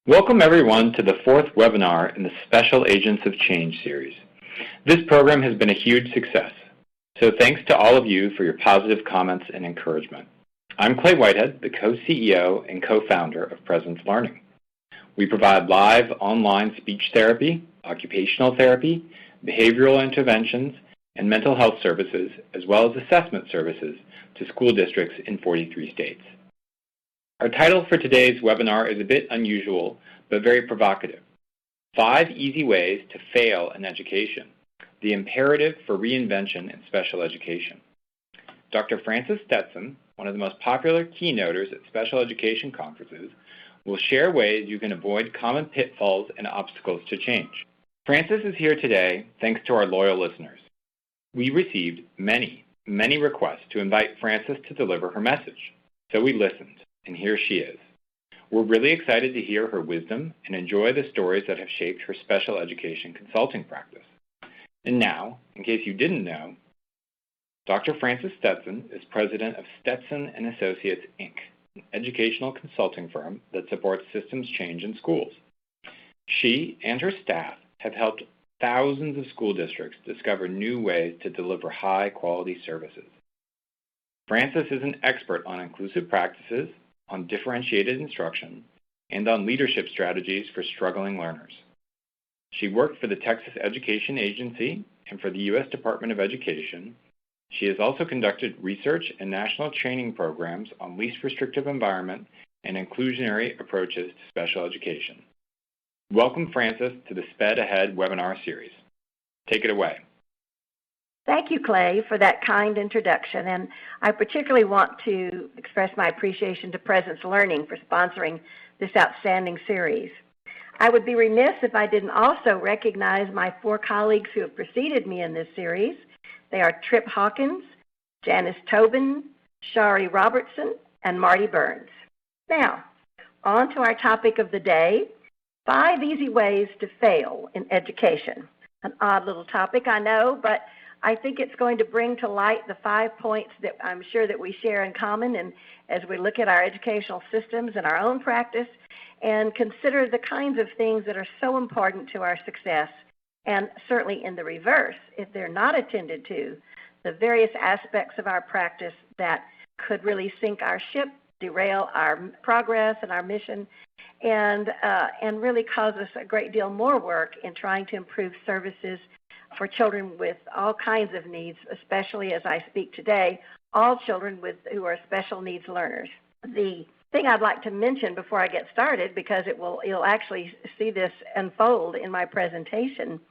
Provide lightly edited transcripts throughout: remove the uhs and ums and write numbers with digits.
Welcome everyone to the fourth webinar in the Special Agents of Change series. This program has been a huge success, so thanks to all of you for your positive comments and encouragement. I'm Clay Whitehead, the co-CEO and co-founder of Presence Learning. We provide live online speech therapy, occupational therapy, behavioral interventions, and mental health services, as well as assessment services to school districts in 43 states. Our title for today's webinar is a bit unusual, but very provocative. 5 easy ways to fail in education, the imperative for reinvention in special education. Dr. Frances Stetson, one of the most popular keynoters at special education conferences, will share ways you can avoid common pitfalls and obstacles to change. Frances is here today thanks to our loyal listeners. We received many requests to invite Frances to deliver her message, so we listened. And here she is. We're really excited to hear her wisdom and enjoy the stories that have shaped her special education consulting practice. And now, in case you didn't know, Dr. Frances Stetson is president of Stetson & Associates, Inc., an educational consulting firm that supports systems change in schools. She and her staff have helped thousands of school districts discover new ways to deliver high-quality services. Frances is an expert on inclusive practices, on differentiated instruction, and on leadership strategies for struggling learners. She worked for the Texas Education Agency and for the U.S. Department of Education. She has also conducted research and national training programs on least restrictive environment and inclusionary approaches to special education. Welcome, Frances, to the Sped Ahead webinar series. Take it away. Thank you, Clay, for that kind introduction, and I particularly want to express my appreciation to Presence Learning for sponsoring this outstanding series. I would be remiss if I didn't also recognize my 4 colleagues who have preceded me in this series. They are Trip Hawkins, Janice Tobin, Shari Robertson, and Marty Burns. Now, on to our topic of the day, 5 easy ways to fail in education. An odd little topic, I know, but I think it's going to bring to light the 5 points that I'm sure that we share in common, and as we look at our educational systems and our own practice and consider the kinds of things that are so important to our success, and certainly in the reverse, if they're not attended to, the various aspects of our practice that could really sink our ship, derail our progress and our mission, and really cause us a great deal more work in trying to improve services for children with all kinds of needs, especially as I speak today, all children who are special needs learners. The thing I'd like to mention before I get started, because you'll actually see this unfold in my presentation,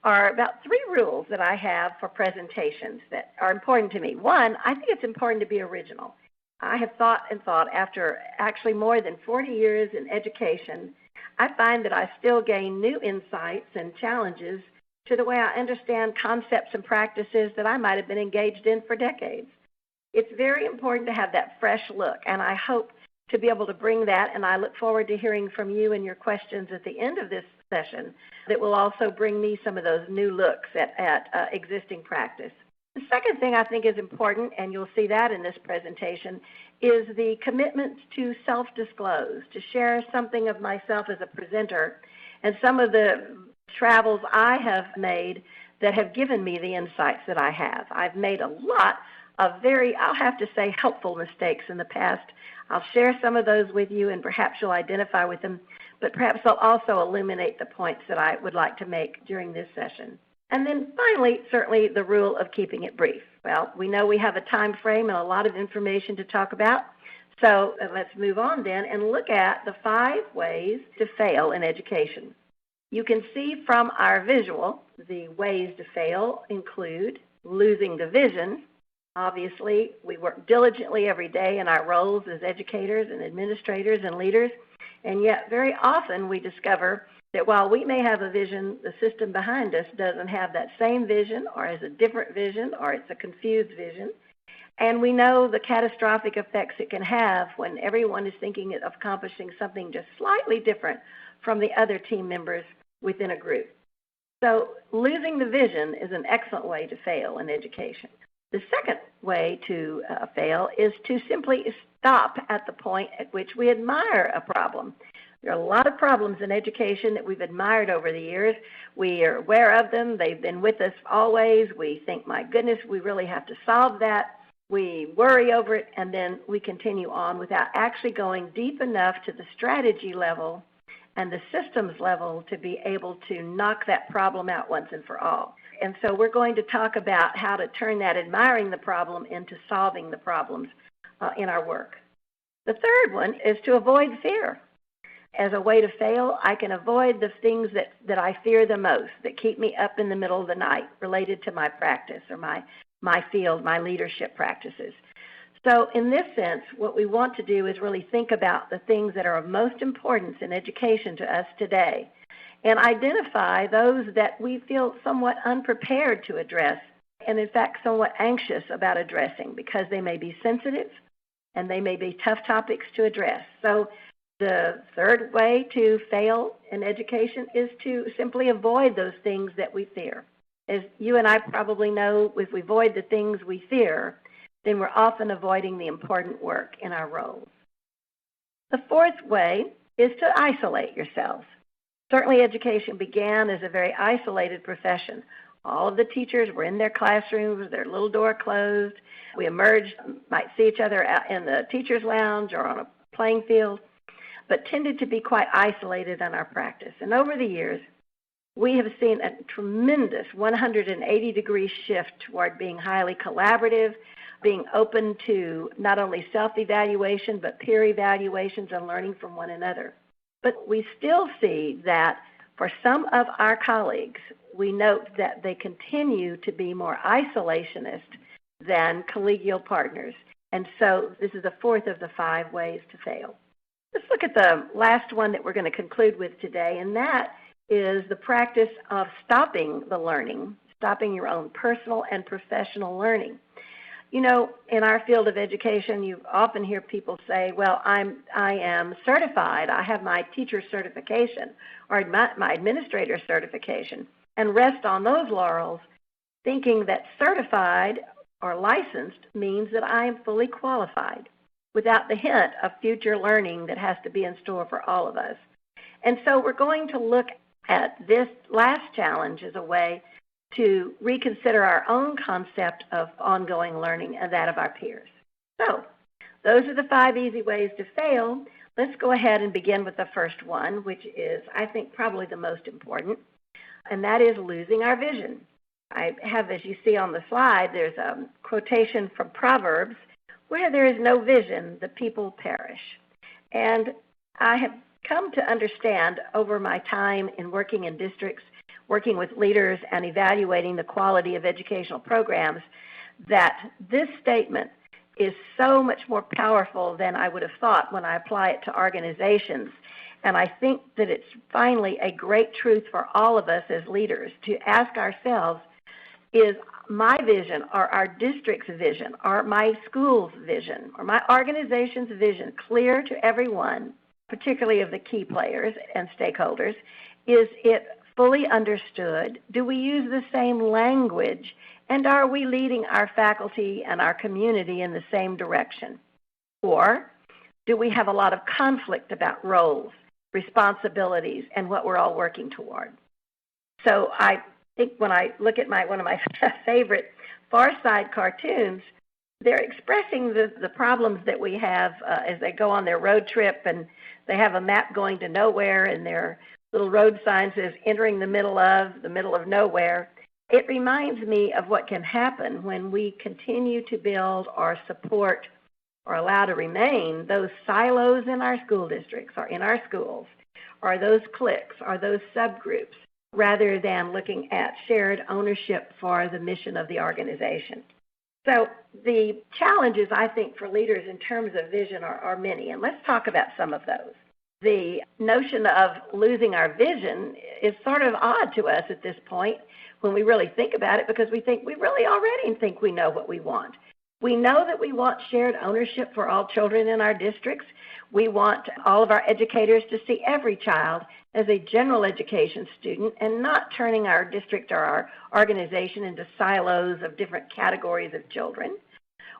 are about 3 rules that I have for presentations that are important to me. 1, I think it's important to be original. I have thought after actually more than 40 years in education, I find that I still gain new insights and challenges to the way I understand concepts and practices that I might have been engaged in for decades. It's very important to have that fresh look, and I hope to be able to bring that, and I look forward to hearing from you and your questions at the end of this session that will also bring me some of those new looks at existing practice. The second thing I think is important, and you'll see that in this presentation, is the commitment to self-disclose, to share something of myself as a presenter and some of the travels I have made that have given me the insights that I have. I've made a lot of I'll have to say, helpful mistakes in the past. I'll share some of those with you, and perhaps you'll identify with them, but perhaps I'll also illuminate the points that I would like to make during this session. And then finally, certainly the rule of keeping it brief. Well, we know we have a time frame and a lot of information to talk about, so let's move on then and look at the 5 ways to fail in education. You can see from our visual, the ways to fail include losing the vision. Obviously, we work diligently every day in our roles as educators and administrators and leaders, and yet very often we discover that while we may have a vision, the system behind us doesn't have that same vision, or has a different vision, or it's a confused vision. And we know the catastrophic effects it can have when everyone is thinking of accomplishing something just slightly different from the other team members within a group. So losing the vision is an excellent way to fail in education. The second way to fail is to simply stop at the point at which we admire a problem. There are a lot of problems in education that we've admired over the years. We are aware of them. They've been with us always. We think, my goodness, we really have to solve that. We worry over it, and then we continue on without actually going deep enough to the strategy level and the systems level to be able to knock that problem out once and for all. And so we're going to talk about how to turn that admiring the problem into solving the problems in our work. The third one is to avoid fear. As a way to fail, I can avoid the things that I fear the most, that keep me up in the middle of the night related to my practice or my field, my leadership practices. So in this sense, what we want to do is really think about the things that are of most importance in education to us today and identify those that we feel somewhat unprepared to address and, in fact, somewhat anxious about addressing because they may be sensitive and they may be tough topics to address. So the third way to fail in education is to simply avoid those things that we fear. As you and I probably know, if we avoid the things we fear, then we're often avoiding the important work in our roles. The fourth way is to isolate yourselves. Certainly education began as a very isolated profession. All of the teachers were in their classrooms, their little door closed. We emerged, might see each other out in the teacher's lounge or on a playing field, but tended to be quite isolated in our practice. And over the years, we have seen a tremendous 180-degree shift toward being highly collaborative, being open to not only self-evaluation, but peer evaluations and learning from one another. But we still see that for some of our colleagues, we note that they continue to be more isolationist than collegial partners. And so this is the fourth of the 5 ways to fail. Let's look at the last one that we're going to conclude with today, and that is the practice of stopping the learning, stopping your own personal and professional learning. You know, in our field of education, you often hear people say, well, I am certified, I have my teacher certification or my administrator certification, and rest on those laurels thinking that certified or licensed means that I am fully qualified, without the hint of future learning that has to be in store for all of us. And so we're going to look at this last challenge as a way to reconsider our own concept of ongoing learning and that of our peers. So those are the 5 easy ways to fail. Let's go ahead and begin with the first one, which is, I think, probably the most important, and that is losing our vision. I have, as you see on the slide, there's a quotation from Proverbs, where there is no vision, the people perish. And I have come to understand over my time in working in districts, working with leaders and evaluating the quality of educational programs, that this statement is so much more powerful than I would have thought when I apply it to organizations. And I think that it's finally a great truth for all of us as leaders to ask ourselves, is my vision or our district's vision or my school's vision or my organization's vision clear to everyone, particularly of the key players and stakeholders? Is it fully understood? Do we use the same language? And are we leading our faculty and our community in the same direction? Or do we have a lot of conflict about roles, responsibilities, and what we're all working toward? So I think when I look at one of my favorite Far Side cartoons, they're expressing the problems that we have as they go on their road trip, and they have a map going to nowhere, and their little road sign says entering the middle of nowhere. It reminds me of what can happen when we continue to build or support or allow to remain those silos in our school districts or in our schools, or those cliques or those subgroups, rather than looking at shared ownership for the mission of the organization. So the challenges, I think, for leaders in terms of vision are many, and let's talk about some of those. The notion of losing our vision is sort of odd to us at this point when we really think about it, because we think we really already think we know what we want. We know that we want shared ownership for all children in our districts. We want all of our educators to see every child as a general education student and not turning our district or our organization into silos of different categories of children.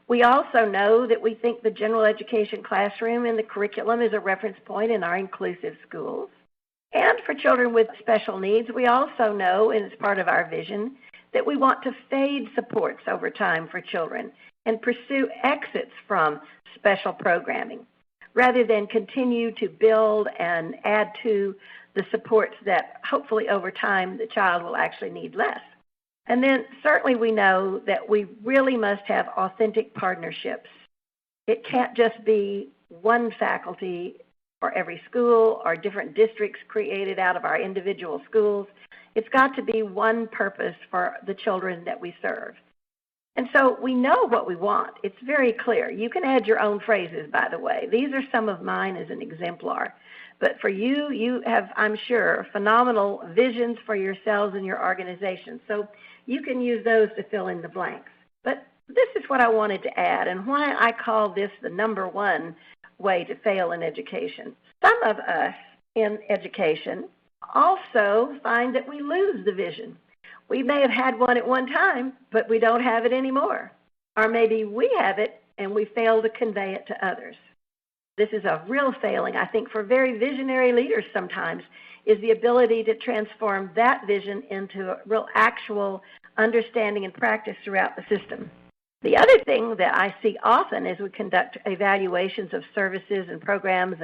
We also know that we think the general education classroom and the curriculum is a reference point in our inclusive schools. And for children with special needs, we also know, and it's part of our vision, that we want to fade supports over time for children and pursue exits from special programming, rather than continue to build and add to the supports that hopefully over time the child will actually need less. And then certainly we know that we really must have authentic partnerships. It can't just be one faculty for every school or different districts created out of our individual schools. It's got to be one purpose for the children that we serve. And so we know what we want. It's very clear. You can add your own phrases, by the way. These are some of mine as an exemplar. But for you, you have, I'm sure, phenomenal visions for yourselves and your organization. So you can use those to fill in the blanks. But this is what I wanted to add and why I call this the number one way to fail in education. Some of us in education also find that we lose the vision. We may have had one at one time, but we don't have it anymore. Or maybe we have it and we fail to convey it to others. This is a real failing, I think, for very visionary leaders sometimes, is the ability to transform that vision into a real actual understanding and practice throughout the system. The other thing that I see often as we conduct evaluations of services and programs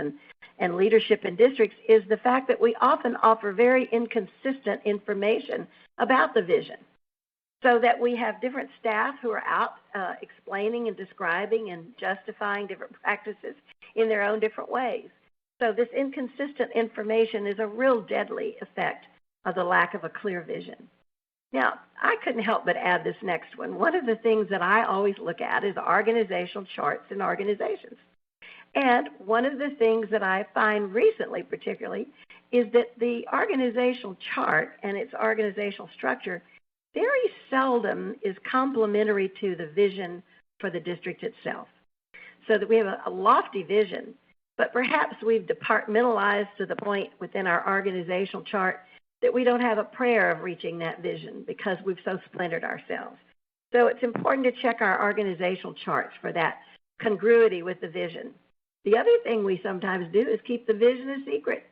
and leadership in districts is the fact that we often offer very inconsistent information about the vision, so that we have different staff who are out explaining and describing and justifying different practices in their own different ways. So this inconsistent information is a real deadly effect of the lack of a clear vision. Now, I couldn't help but add this next one. One of the things that I always look at is organizational charts in organizations. And one of the things that I find recently particularly is that the organizational chart and its organizational structure very seldom is complementary to the vision for the district itself. So that we have a lofty vision, but perhaps we've departmentalized to the point within our organizational chart that we don't have a prayer of reaching that vision because we've so splintered ourselves. So it's important to check our organizational charts for that congruity with the vision. The other thing we sometimes do is keep the vision a secret.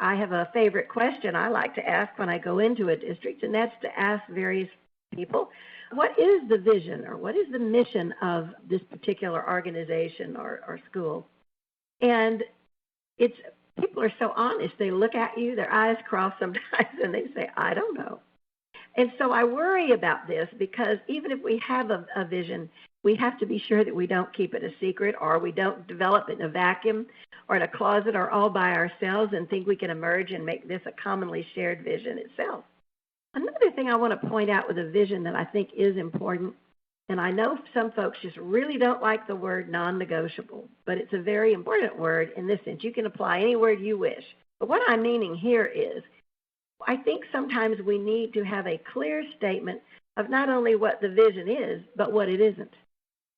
I have a favorite question I like to ask when I go into a district, and that's to ask various people, what is the vision or what is the mission of this particular organization or school? And it's people are so honest. They look at you, their eyes cross sometimes, and they say, I don't know. And so I worry about this because even if we have a vision, we have to be sure that we don't keep it a secret or we don't develop it in a vacuum or in a closet or all by ourselves and think we can emerge and make this a commonly shared vision itself. Another thing I want to point out with a vision that I think is important, and I know some folks just really don't like the word non-negotiable, but it's a very important word in this sense. You can apply any word you wish. But what I'm meaning here is I think sometimes we need to have a clear statement of not only what the vision is, but what it isn't.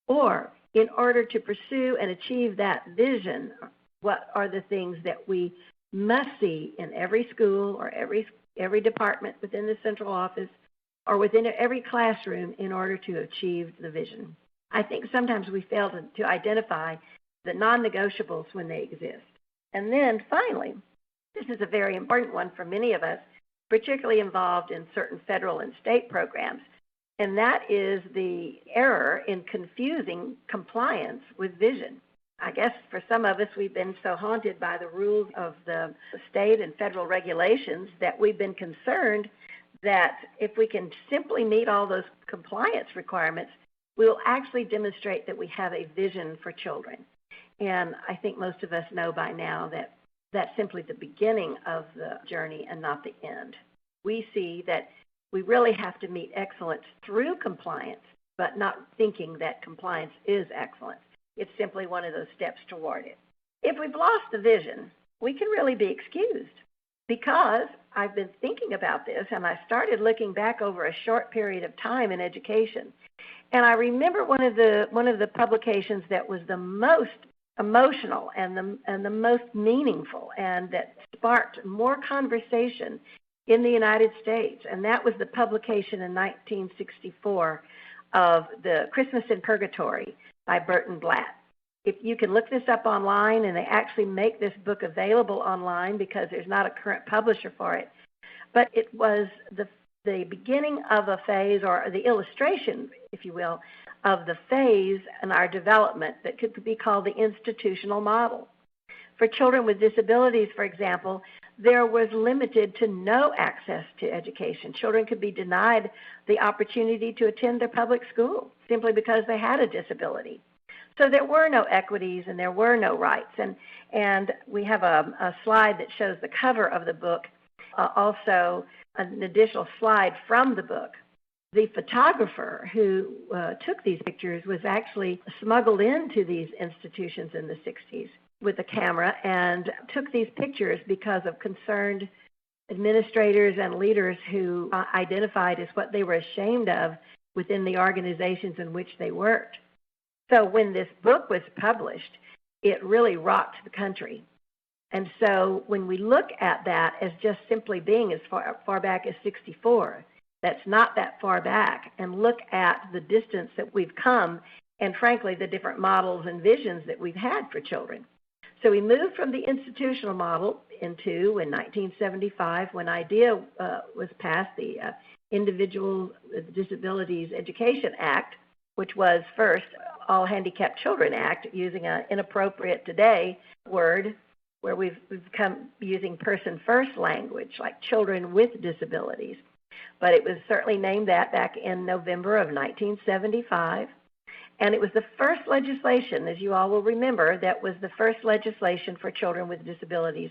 Or in order to pursue and achieve that vision, what are the things that we must see in every school or every department within the central office or within every classroom in order to achieve the vision. I think sometimes we fail to identify the non-negotiables when they exist. And then finally, this is a very important one for many of us, particularly involved in certain federal and state programs, and that is the error in confusing compliance with vision. I guess for some of us, we've been so haunted by the rules of the state and federal regulations that we've been concerned that if we can simply meet all those compliance requirements, we will actually demonstrate that we have a vision for children. And I think most of us know by now that that's simply the beginning of the journey and not the end. We see that we really have to meet excellence through compliance, but not thinking that compliance is excellence. It's simply one of those steps toward it. If we've lost the vision, we can really be excused because I've been thinking about this and I started looking back over a short period of time in education. And I remember one of the publications that was the most emotional and the most meaningful and that sparked more conversation in the United States, and that was the publication in 1964 of the Christmas in Purgatory by Burton Blatt. If you can look this up online, and they actually make this book available online because there's not a current publisher for it. But it was the beginning of a phase, or the illustration, if you will, of the phase in our development that could be called the institutional model. For children with disabilities, for example, there was limited to no access to education. Children could be denied the opportunity to attend their public school simply because they had a disability. So there were no equities and there were no rights. And we have a slide that shows the cover of the book, also an additional slide from the book. The photographer who took these pictures was actually smuggled into these institutions in the 60s with a camera and took these pictures because of concerned administrators and leaders who identified as what they were ashamed of within the organizations in which they worked. So when this book was published, it really rocked the country. And so when we look at that as just simply being as far back as 64, that's not that far back, and look at the distance that we've come and, frankly, the different models and visions that we've had for children. So we moved from the institutional model into, in 1975, when IDEA was passed, the Individual with Disabilities Education Act, which was first All Handicapped Children Act, using an inappropriate today word, where we've come using person-first language, like children with disabilities. But it was certainly named that back in November of 1975. And it was the first legislation, as you all will remember, that was the first legislation for children with disabilities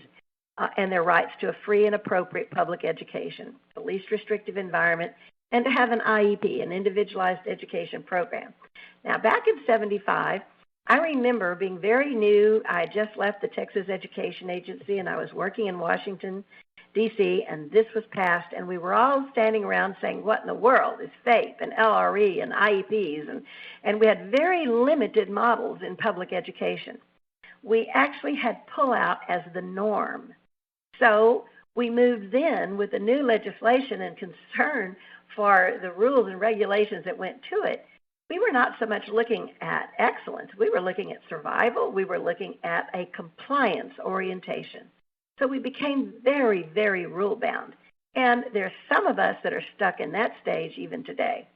and their rights to a free and appropriate public education, the least restrictive environment, and to have an IEP, an individualized education program. Now, back in 75, I remember being very new. I had just left the Texas Education Agency, and I was working in Washington, D.C., and this was passed, and we were all standing around saying, what in the world is FAPE and LRE and IEPs? And we had very limited models in public education. We actually had pullout as the norm. So we moved then with the new legislation and concern for the rules and regulations that went to it. We were not so much looking at excellence. We were looking at survival. We were looking at a compliance orientation. So we became very, very rule-bound. And there's some of us that are stuck in that stage even today.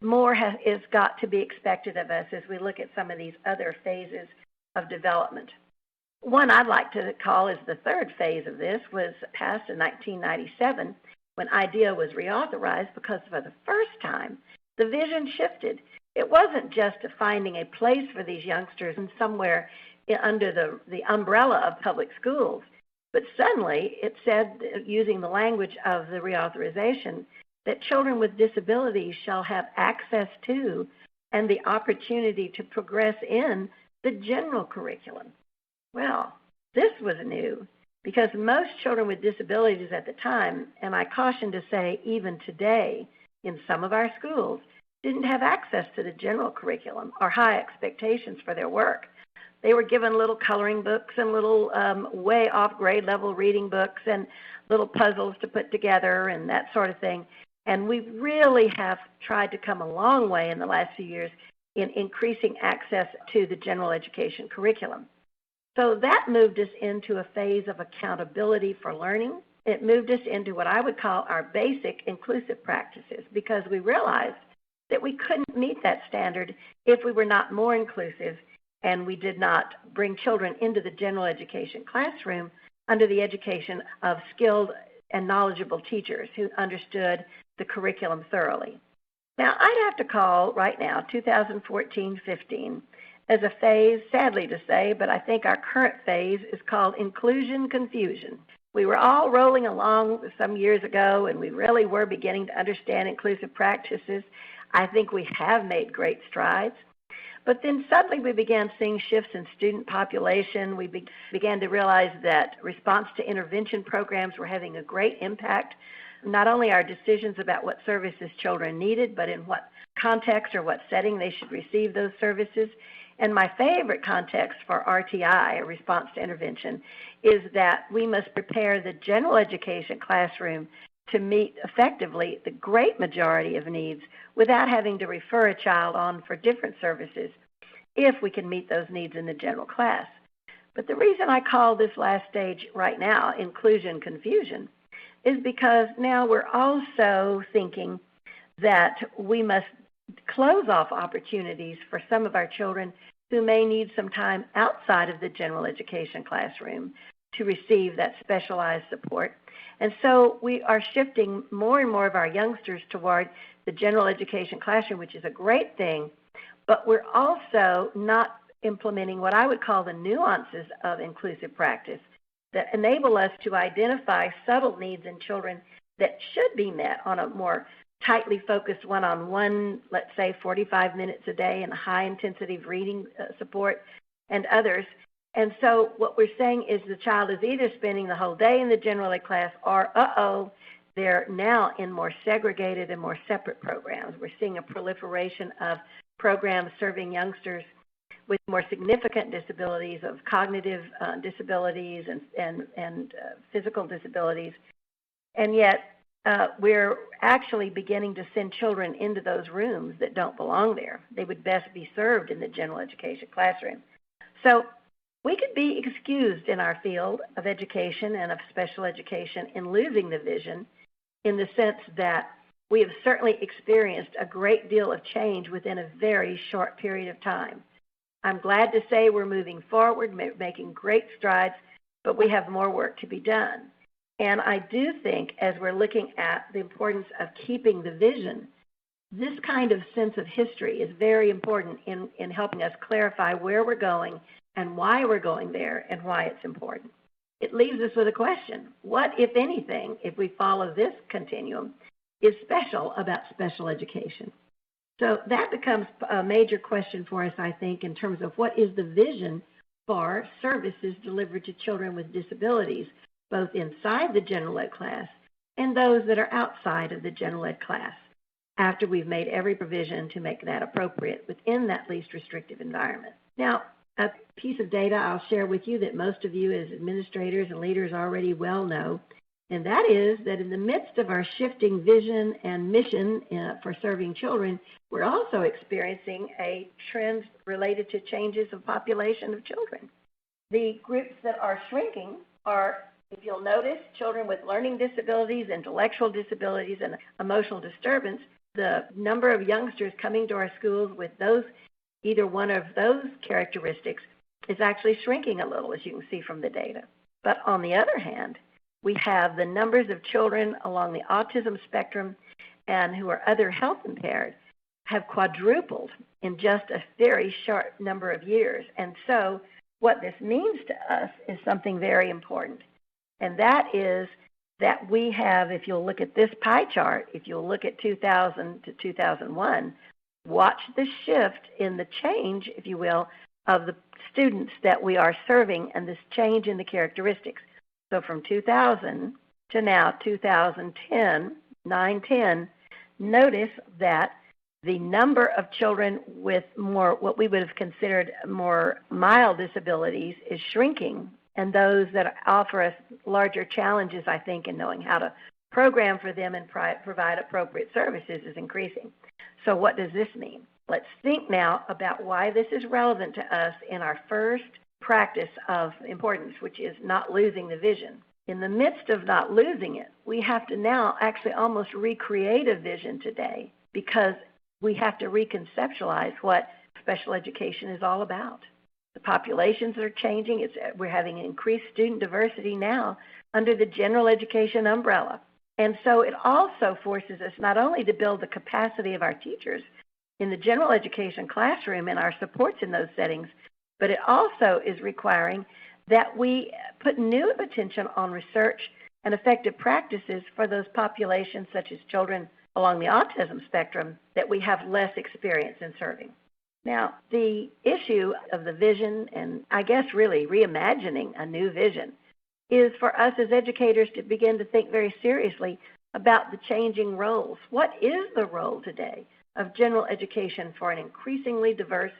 More is got to be expected of us as we look at some of these other phases of development. One I'd like to call is the third phase of this was passed in 1997 when IDEA was reauthorized because for the first time, the vision shifted. It wasn't just finding a place for these youngsters in somewhere under the umbrella of public schools, but suddenly it said, using the language of the reauthorization, that children with disabilities shall have access to and the opportunity to progress in the general curriculum. Well, this was new because most children with disabilities at the time, and I caution to say even today in some of our schools, didn't have access to the general curriculum or high expectations for their work. They were given little coloring books and little way off grade level reading books and little puzzles to put together and that sort of thing. And we really have tried to come a long way in the last few years in increasing access to the general education curriculum. So that moved us into a phase of accountability for learning. It moved us into what I would call our basic inclusive practices because we realized that we couldn't meet that standard if we were not more inclusive and we did not bring children into the general education classroom under the education of skilled and knowledgeable teachers who understood the curriculum thoroughly. Now, I'd have to call right now 2014-15 as a phase, sadly to say, but I think our current phase is called inclusion confusion. We were all rolling along some years ago, and we really were beginning to understand inclusive practices. I think we have made great strides. But then suddenly we began seeing shifts in student population. We began to realize that response to intervention programs were having a great impact, not only our decisions about what services children needed, but in what context or what setting they should receive those services. And my favorite context for RTI, a response to intervention, is that we must prepare the general education classroom to meet effectively the great majority of needs without having to refer a child on for different services if we can meet those needs in the general class. But the reason I call this last stage right now inclusion confusion is because now we're also thinking that we must close off opportunities for some of our children who may need some time outside of the general education classroom to receive that specialized support. And so we are shifting more and more of our youngsters toward the general education classroom, which is a great thing, but we're also not implementing what I would call the nuances of inclusive practice that enable us to identify subtle needs in children that should be met on a more tightly focused one-on-one, let's say 45 minutes a day, and high-intensity reading support and others. And so what we're saying is the child is either spending the whole day in the general ed class or, they're now in more segregated and more separate programs. We're seeing a proliferation of programs serving youngsters with more significant disabilities, of cognitive disabilities and physical disabilities. And yet we're actually beginning to send children into those rooms that don't belong there. They would best be served in the general education classroom. So we could be excused in our field of education and of special education in losing the vision, in the sense that we have certainly experienced a great deal of change within a very short period of time. I'm glad to say we're moving forward, making great strides, but we have more work to be done. And I do think, as we're looking at the importance of keeping the vision, this kind of sense of history is very important in helping us clarify where we're going and why we're going there and why it's important. It leaves us with a question. What, if anything, if we follow this continuum, is special about special education? So that becomes a major question for us, I think, in terms of what is the vision for services delivered to children with disabilities, both inside the general ed class and those that are outside of the general ed class, after we've made every provision to make that appropriate within that least restrictive environment. Now, a piece of data I'll share with you that most of you as administrators and leaders already well know, and that is that in the midst of our shifting vision and mission for serving children, we're also experiencing a trend related to changes of population of children. The groups that are shrinking are, if you'll notice, children with learning disabilities, intellectual disabilities, and emotional disturbance. The number of youngsters coming to our schools with those, either one of those characteristics, is actually shrinking a little, as you can see from the data. But on the other hand, we have the numbers of children along the autism spectrum and who are other health impaired have quadrupled in just a very short number of years. And so what this means to us is something very important. And that is that we have, if you'll look at this pie chart, if you'll look at 2000 to 2001, watch the shift in the change, if you will, of the students that we are serving and this change in the characteristics. So from 2000 to now 2010, 9-10, notice that the number of children with more, what we would have considered more mild disabilities, is shrinking, and those that offer us larger challenges, I think, in knowing how to program for them and provide appropriate services is increasing. So what does this mean? Let's think now about why this is relevant to us in our first practice of importance, which is not losing the vision. In the midst of not losing it, we have to now actually almost recreate a vision today, because we have to reconceptualize what special education is all about. The populations are changing. We're having increased student diversity now under the general education umbrella. And so it also forces us not only to build the capacity of our teachers in the general education classroom and our supports in those settings, but it also is requiring that we put new attention on research and effective practices for those populations, such as children along the autism spectrum, that we have less experience in serving. Now, the issue of the vision, and I guess really reimagining a new vision, is for us as educators to begin to think very seriously about the changing roles. What is the role today of general education for an increasingly diverse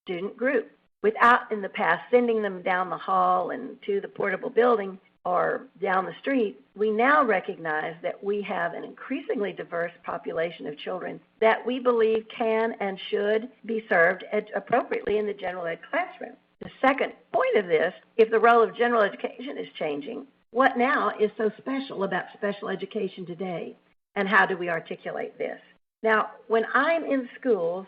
student group? Without, in the past, sending them down the hall and to the portable building, or down the street, we now recognize that we have an increasingly diverse population of children that we believe can and should be served appropriately in the general ed classroom. The second point of this, if the role of general education is changing, what now is so special about special education today, and how do we articulate this? Now, when I'm in schools,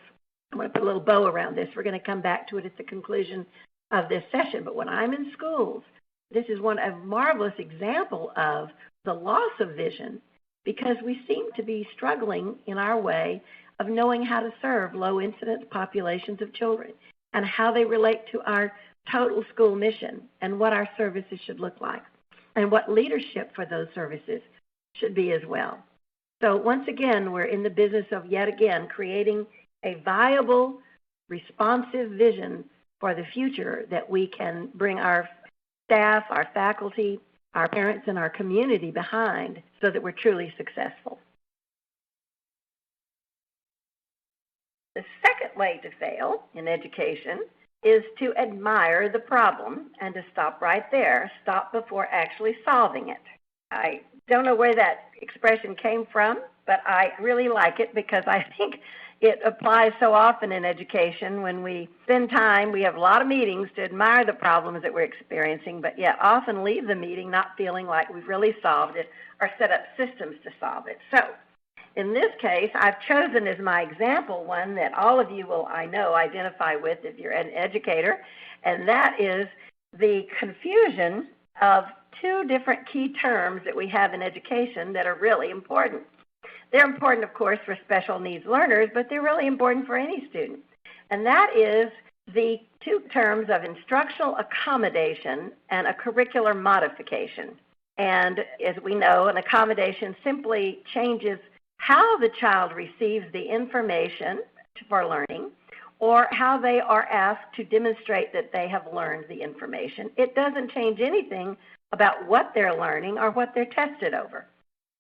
I'm going to put a little bow around this. We're going to come back to it at the conclusion of this session, but when I'm in schools, this is a marvelous example of the loss of vision, because we seem to be struggling in our way of knowing how to serve low-incidence populations of children and how they relate to our total school mission and what our services should look like and what leadership for those services should be as well. So once again, we're in the business of yet again creating a viable, responsive vision for the future that we can bring our staff, our faculty, our parents, and our community behind so that we're truly successful. The second way to fail in education is to admire the problem and to stop right there, stop before actually solving it. I don't know where that expression came from, but I really like it because I think it applies so often in education. When we spend time, we have a lot of meetings to admire the problems that we're experiencing, but yet often leave the meeting not feeling like we've really solved it or set up systems to solve it. So in this case, I've chosen as my example one that all of you will, I know, identify with if you're an educator, and that is the confusion of two different key terms that we have in education that are really important. They're important, of course, for special needs learners, but they're really important for any student. And that is the two terms of instructional accommodation and a curricular modification. And as we know, an accommodation simply changes how the child receives the information for learning or how they are asked to demonstrate that they have learned the information. It doesn't change anything about what they're learning or what they're tested over,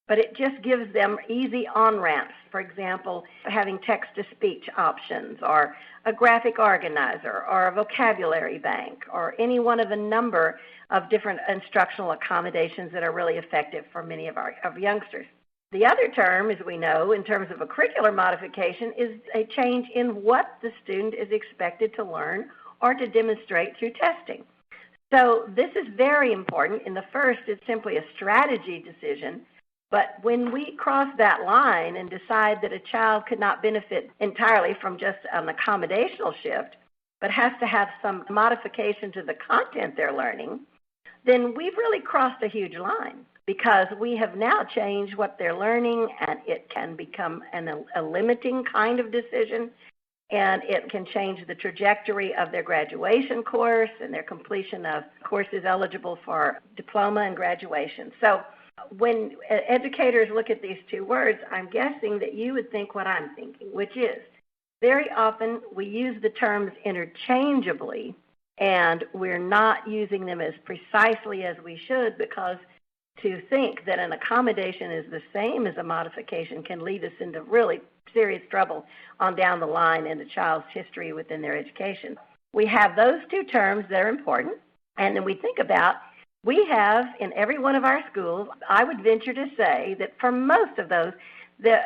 but it just gives them easy on-ramps. For example, having text-to-speech options or a graphic organizer or a vocabulary bank or any one of a number of different instructional accommodations that are really effective for many of our youngsters. The other term, as we know, in terms of a curricular modification, is a change in what the student is expected to learn or to demonstrate through testing. So this is very important. In the first, it's simply a strategy decision. But when we cross that line and decide that a child could not benefit entirely from just an accommodational shift, but has to have some modification to the content they're learning, then we've really crossed a huge line, because we have now changed what they're learning, and it can become a limiting kind of decision, and it can change the trajectory of their graduation course and their completion of courses eligible for diploma and graduation. So when educators look at these two words, I'm guessing that you would think what I'm thinking, which is very often we use the terms interchangeably, and we're not using them as precisely as we should, because to think that an accommodation is the same as a modification can lead us into really serious trouble on down the line in the child's history within their education. We have those two terms that are important, and then we think about, we have in every one of our schools, I would venture to say that for most of those,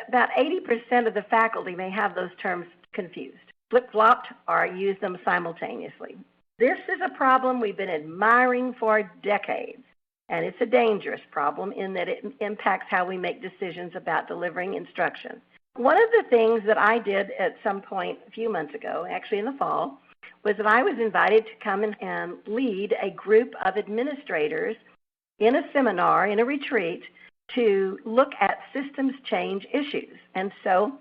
about 80% of the faculty may have those terms confused, flip-flopped, or use them simultaneously. This is a problem we've been admiring for decades. And it's a dangerous problem in that it impacts how we make decisions about delivering instruction. One of the things that I did at some point a few months ago, actually in the fall, was that I was invited to come and lead a group of administrators in a seminar, in a retreat, to look at systems change issues. And so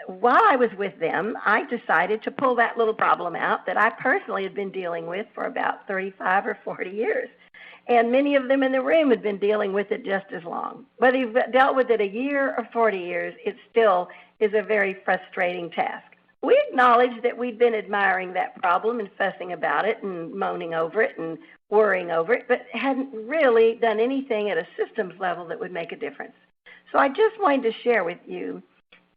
while I was with them, I decided to pull that little problem out that I personally had been dealing with for about 35 or 40 years. And many of them in the room had been dealing with it just as long. Whether you've dealt with it a year or 40 years, it still is a very frustrating task. We acknowledged that we'd been admiring that problem and fussing about it and moaning over it and worrying over it, but hadn't really done anything at a systems level that would make a difference. So I just wanted to share with you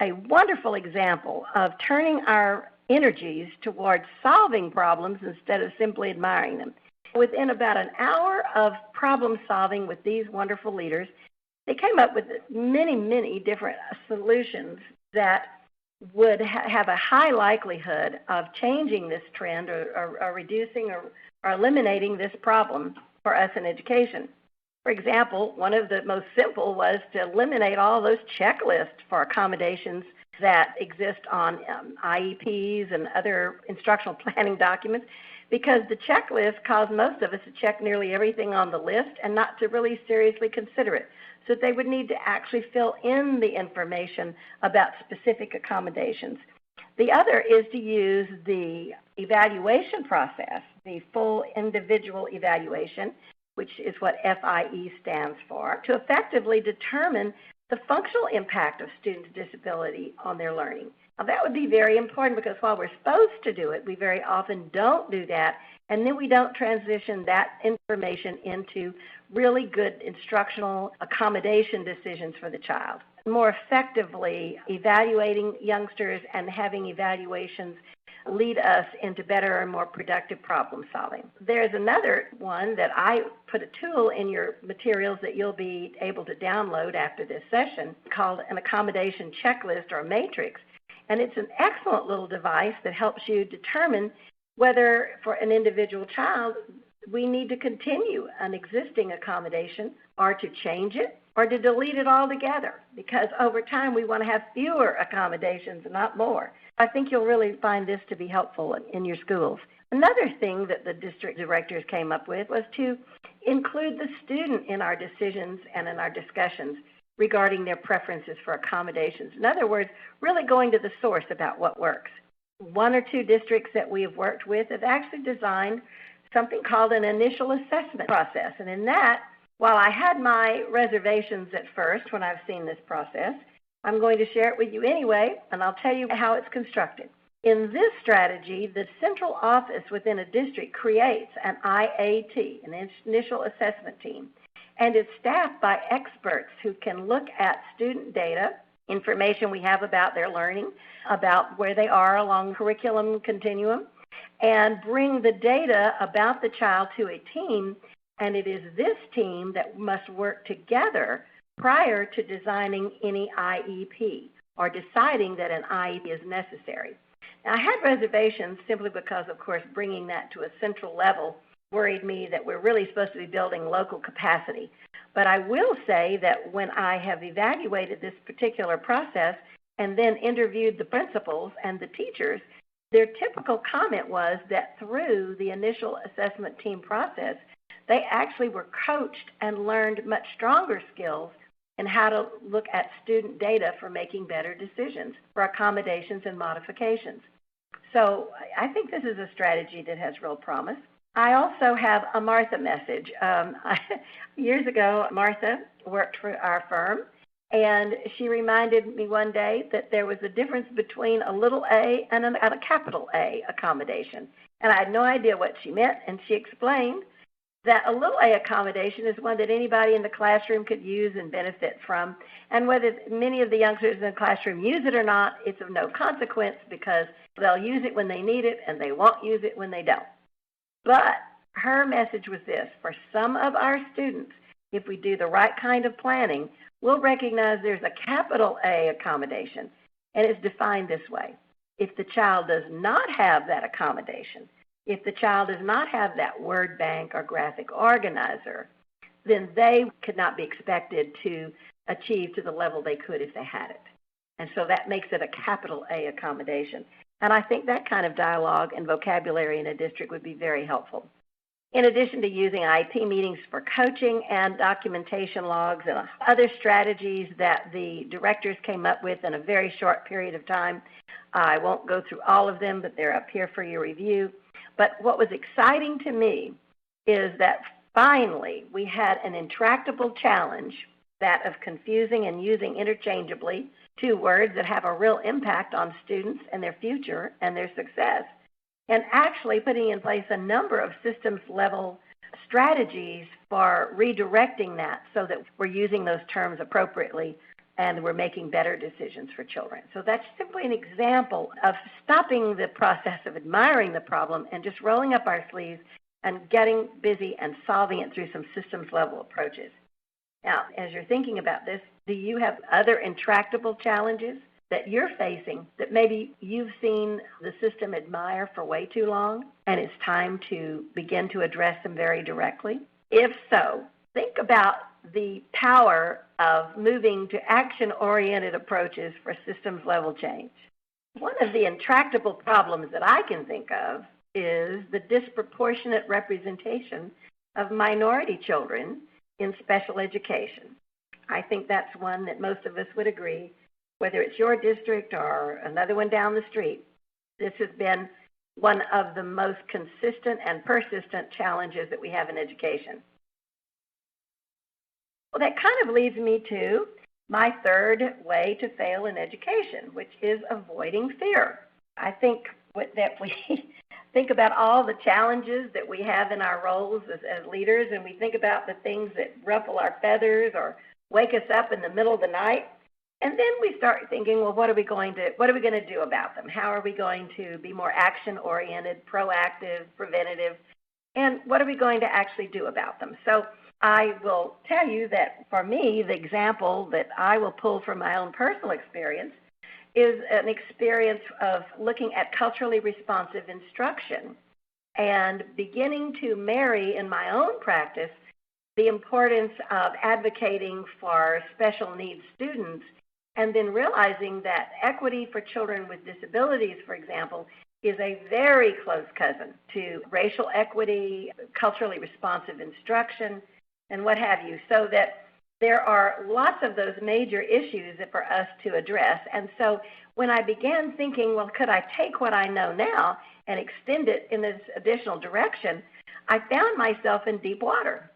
a wonderful example of turning our energies towards solving problems instead of simply admiring them. Within about an hour of problem solving with these wonderful leaders, they came up with many, many different solutions that would have a high likelihood of changing this trend or reducing or eliminating this problem for us in education. For example, one of the most simple was to eliminate all those checklists for accommodations that exist on IEPs and other instructional planning documents, because the checklist caused most of us to check nearly everything on the list and not to really seriously consider it. So they would need to actually fill in the information about specific accommodations. The other is to use the evaluation process, the full individual evaluation, which is what FIE stands for, to effectively determine the functional impact of students' disability on their learning. Now, that would be very important, because while we're supposed to do it, we very often don't do that, and then we don't transition that information into really good instructional accommodation decisions for the child. More effectively evaluating youngsters and having evaluations lead us into better and more productive problem solving. There's another one that I put a tool in your materials that you'll be able to download after this session called an accommodation checklist or matrix. And it's an excellent little device that helps you determine whether for an individual child we need to continue an existing accommodation or to change it or to delete it altogether, because over time we want to have fewer accommodations, not more. I think you'll really find this to be helpful in your schools. Another thing that the district directors came up with was to include the student in our decisions and in our discussions regarding their preferences for accommodations. In other words, really going to the source about what works. One or two districts that we have worked with have actually designed something called an initial assessment process. And in that, while I had my reservations at first when I've seen this process, I'm going to share it with you anyway, and I'll tell you how it's constructed. In this strategy, the central office within a district creates an IAT, an initial assessment team, and it's staffed by experts who can look at student data, information we have about their learning, about where they are along the curriculum continuum, and bring the data about the child to a team, and it is this team that must work together prior to designing any IEP or deciding that an IEP is necessary. Now, I had reservations simply because, of course, bringing that to a central level worried me that we're really supposed to be building local capacity. But I will say that when I have evaluated this particular process and then interviewed the principals and the teachers, their typical comment was that through the initial assessment team process, they actually were coached and learned much stronger skills in how to look at student data for making better decisions for accommodations and modifications. So I think this is a strategy that has real promise. I also have a Martha message. Years ago, Martha worked for our firm, and she reminded me one day that there was a difference between a little a and a capital A accommodation. And I had no idea what she meant, and she explained that a little a accommodation is one that anybody in the classroom could use and benefit from. And whether many of the youngsters in the classroom use it or not, it's of no consequence, because they'll use it when they need it and they won't use it when they don't. But her message was this: for some of our students, if we do the right kind of planning, we'll recognize there's a capital A accommodation, and it's defined this way. If the child does not have that accommodation, if the child does not have that word bank or graphic organizer, then they could not be expected to achieve to the level they could if they had it. And so that makes it a capital A accommodation. And I think that kind of dialogue and vocabulary in a district would be very helpful. In addition to using IEP meetings for coaching and documentation logs and other strategies that the directors came up with in a very short period of time, I won't go through all of them, but they're up here for your review. But what was exciting to me is that finally we had an intractable challenge, that of confusing and using interchangeably two words that have a real impact on students and their future and their success, and actually putting in place a number of systems level strategies for redirecting that so that we're using those terms appropriately and we're making better decisions for children. So that's simply an example of stopping the process of admiring the problem and just rolling up our sleeves and getting busy and solving it through some systems-level approaches. Now, as you're thinking about this, do you have other intractable challenges that you're facing that maybe you've seen the system admire for way too long, and it's time to begin to address them very directly? If so, think about the power of moving to action-oriented approaches for systems-level change. One of the intractable problems that I can think of is the disproportionate representation of minority children in special education. I think that's one that most of us would agree, whether it's your district or another one down the street. This has been one of the most consistent and persistent challenges that we have in education. Well, that kind of leads me to my third way to fail in education, which is avoiding fear. I think that we think about all the challenges that we have in our roles as leaders, and we think about the things that ruffle our feathers or wake us up in the middle of the night, and then we start thinking, well, what are we going to do about them? How are we going to be more action-oriented, proactive, preventative, and what are we going to actually do about them? So I will tell you that for me, the example that I will pull from my own personal experience is an experience of looking at culturally responsive instruction and beginning to marry in my own practice the importance of advocating for special needs students, and then realizing that equity for children with disabilities, for example, is a very close cousin to racial equity, culturally responsive instruction, and what have you, so that there are lots of those major issues for us to address. And so when I began thinking, well, could I take what I know now and extend it in this additional direction, I found myself in deep water.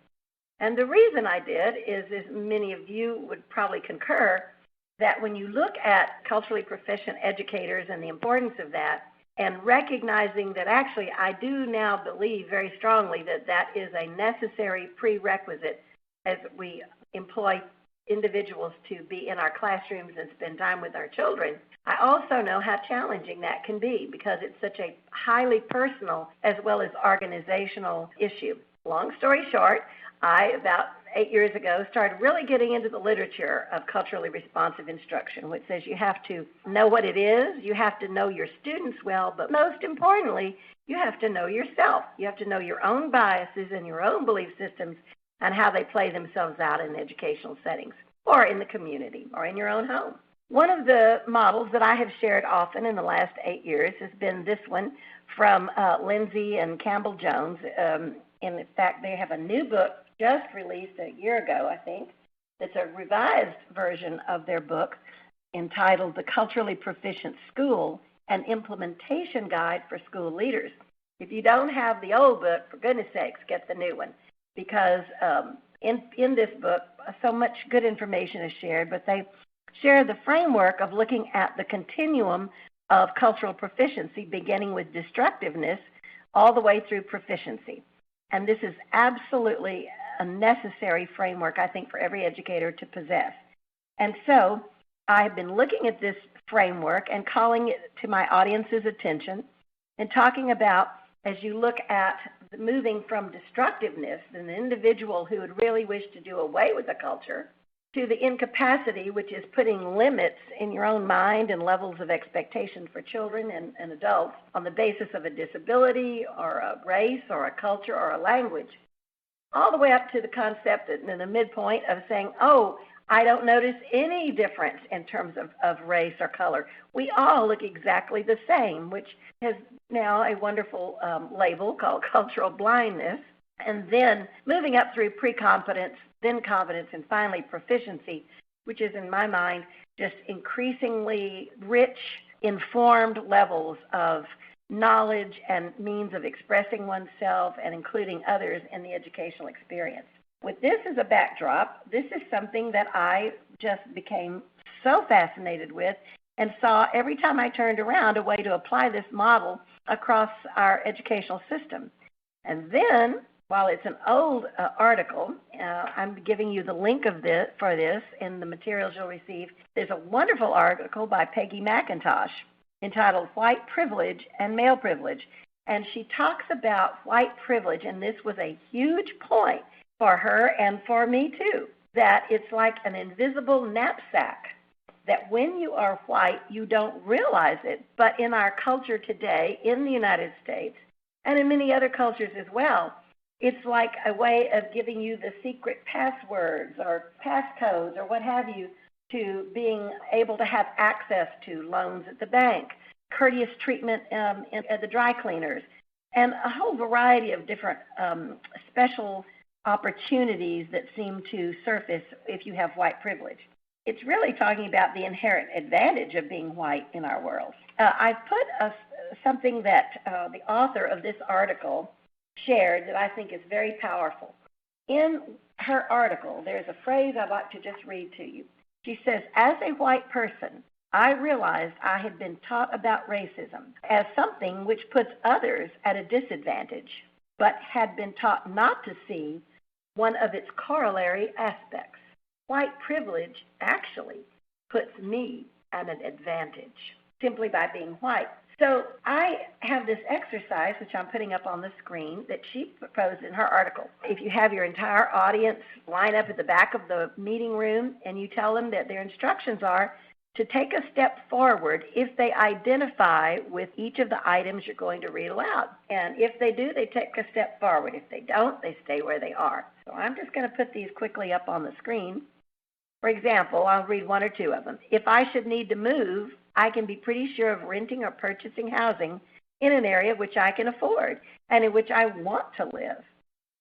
And the reason I did is, as many of you would probably concur, that when you look at culturally proficient educators and the importance of that, and recognizing that actually I do now believe very strongly that that is a necessary prerequisite as we employ individuals to be in our classrooms and spend time with our children, I also know how challenging that can be because it's such a highly personal as well as organizational issue. Long story short, I, about 8 years ago, started really getting into the literature of culturally responsive instruction, which says you have to know what it is, you have to know your students well, but most importantly, you have to know yourself. You have to know your own biases and your own belief systems and how they play themselves out in educational settings or in the community or in your own home. One of the models that I have shared often in the last 8 years has been this one from Lindsay and Campbell Jones. In fact, they have a new book just released a year ago, I think. It's a revised version of their book entitled The Culturally Proficient School, an Implementation Guide for School Leaders. If you don't have the old book, for goodness sakes, get the new one, because in this book, so much good information is shared, but they share the framework of looking at the continuum of cultural proficiency, beginning with destructiveness all the way through proficiency. And this is absolutely a necessary framework, I think, for every educator to possess. And so I've been looking at this framework and calling it to my audience's attention and talking about, as you look at moving from destructiveness, an individual who would really wish to do away with the culture, to the incapacity, which is putting limits in your own mind and levels of expectation for children and adults on the basis of a disability or a race or a culture or a language, all the way up to the concept and the midpoint of saying, oh, I don't notice any difference in terms of race or color. We all look exactly the same, which has now a wonderful label called cultural blindness. And then moving up through pre-competence, then competence, and finally proficiency, which is, in my mind, just increasingly rich, informed levels of knowledge and means of expressing oneself and including others in the educational experience. With this as a backdrop, this is something that I just became so fascinated with and saw every time I turned around a way to apply this model across our educational system. And then, while it's an old article, I'm giving you the link for this in the materials you'll receive. There's a wonderful article by Peggy McIntosh entitled White Privilege and Male Privilege. And she talks about white privilege, and this was a huge point for her and for me too, that it's like an invisible knapsack, that when you are white, you don't realize it, but in our culture today, in the United States, and in many other cultures as well, it's like a way of giving you the secret passwords or passcodes or what have you to being able to have access to loans at the bank, courteous treatment at the dry cleaners, and a whole variety of different special opportunities that seem to surface if you have white privilege. It's really talking about the inherent advantage of being white in our world. I've put something that the author of this article shared that I think is very powerful. In her article, there's a phrase I'd like to just read to you. She says, "As a white person, I realized I had been taught about racism as something which puts others at a disadvantage, but had been taught not to see one of its corollary aspects. White privilege actually puts me at an advantage simply by being white." So I have this exercise, which I'm putting up on the screen, that she proposed in her article. If you have your entire audience line up at the back of the meeting room and you tell them that their instructions are to take a step forward if they identify with each of the items you're going to read aloud. And if they do, they take a step forward. If they don't, they stay where they are. So I'm just going to put these quickly up on the screen. For example, I'll read one or two of them. If I should need to move, I can be pretty sure of renting or purchasing housing in an area which I can afford and in which I want to live.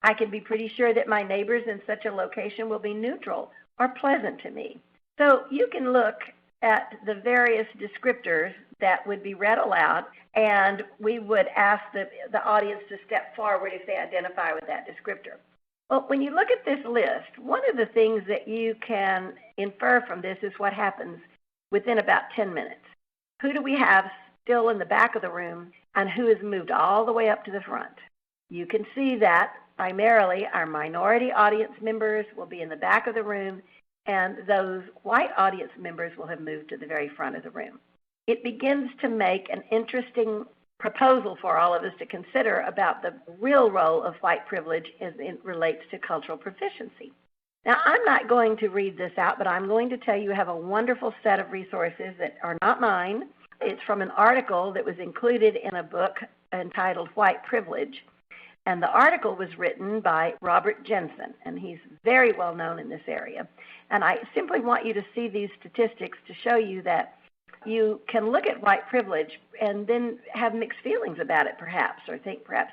I can be pretty sure that my neighbors in such a location will be neutral or pleasant to me. So you can look at the various descriptors that would be read aloud, and we would ask the audience to step forward if they identify with that descriptor. Well, when you look at this list, one of the things that you can infer from this is what happens within about 10 minutes. Who do we have still in the back of the room, and who has moved all the way up to the front? You can see that primarily our minority audience members will be in the back of the room, and those white audience members will have moved to the very front of the room. It begins to make an interesting proposal for all of us to consider about the real role of white privilege as it relates to cultural proficiency. Now, I'm not going to read this out, but I'm going to tell you I have a wonderful set of resources that are not mine. It's from an article that was included in a book entitled White Privilege. And the article was written by Robert Jensen, and he's very well known in this area. And I simply want you to see these statistics to show you that you can look at white privilege and then have mixed feelings about it perhaps, or think perhaps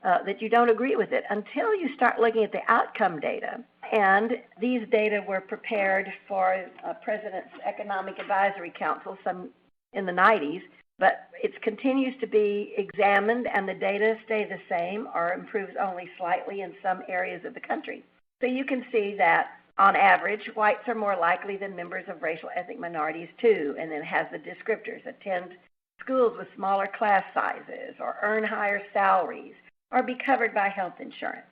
that you don't agree with it until you start looking at the outcome data. And these data were prepared for President's Economic Advisory Council some in the 90s, but it continues to be examined and the data stay the same or improves only slightly in some areas of the country. So you can see that on average, whites are more likely than members of racial ethnic minorities too, and then it has the descriptors: attend schools with smaller class sizes, or earn higher salaries, or be covered by health insurance.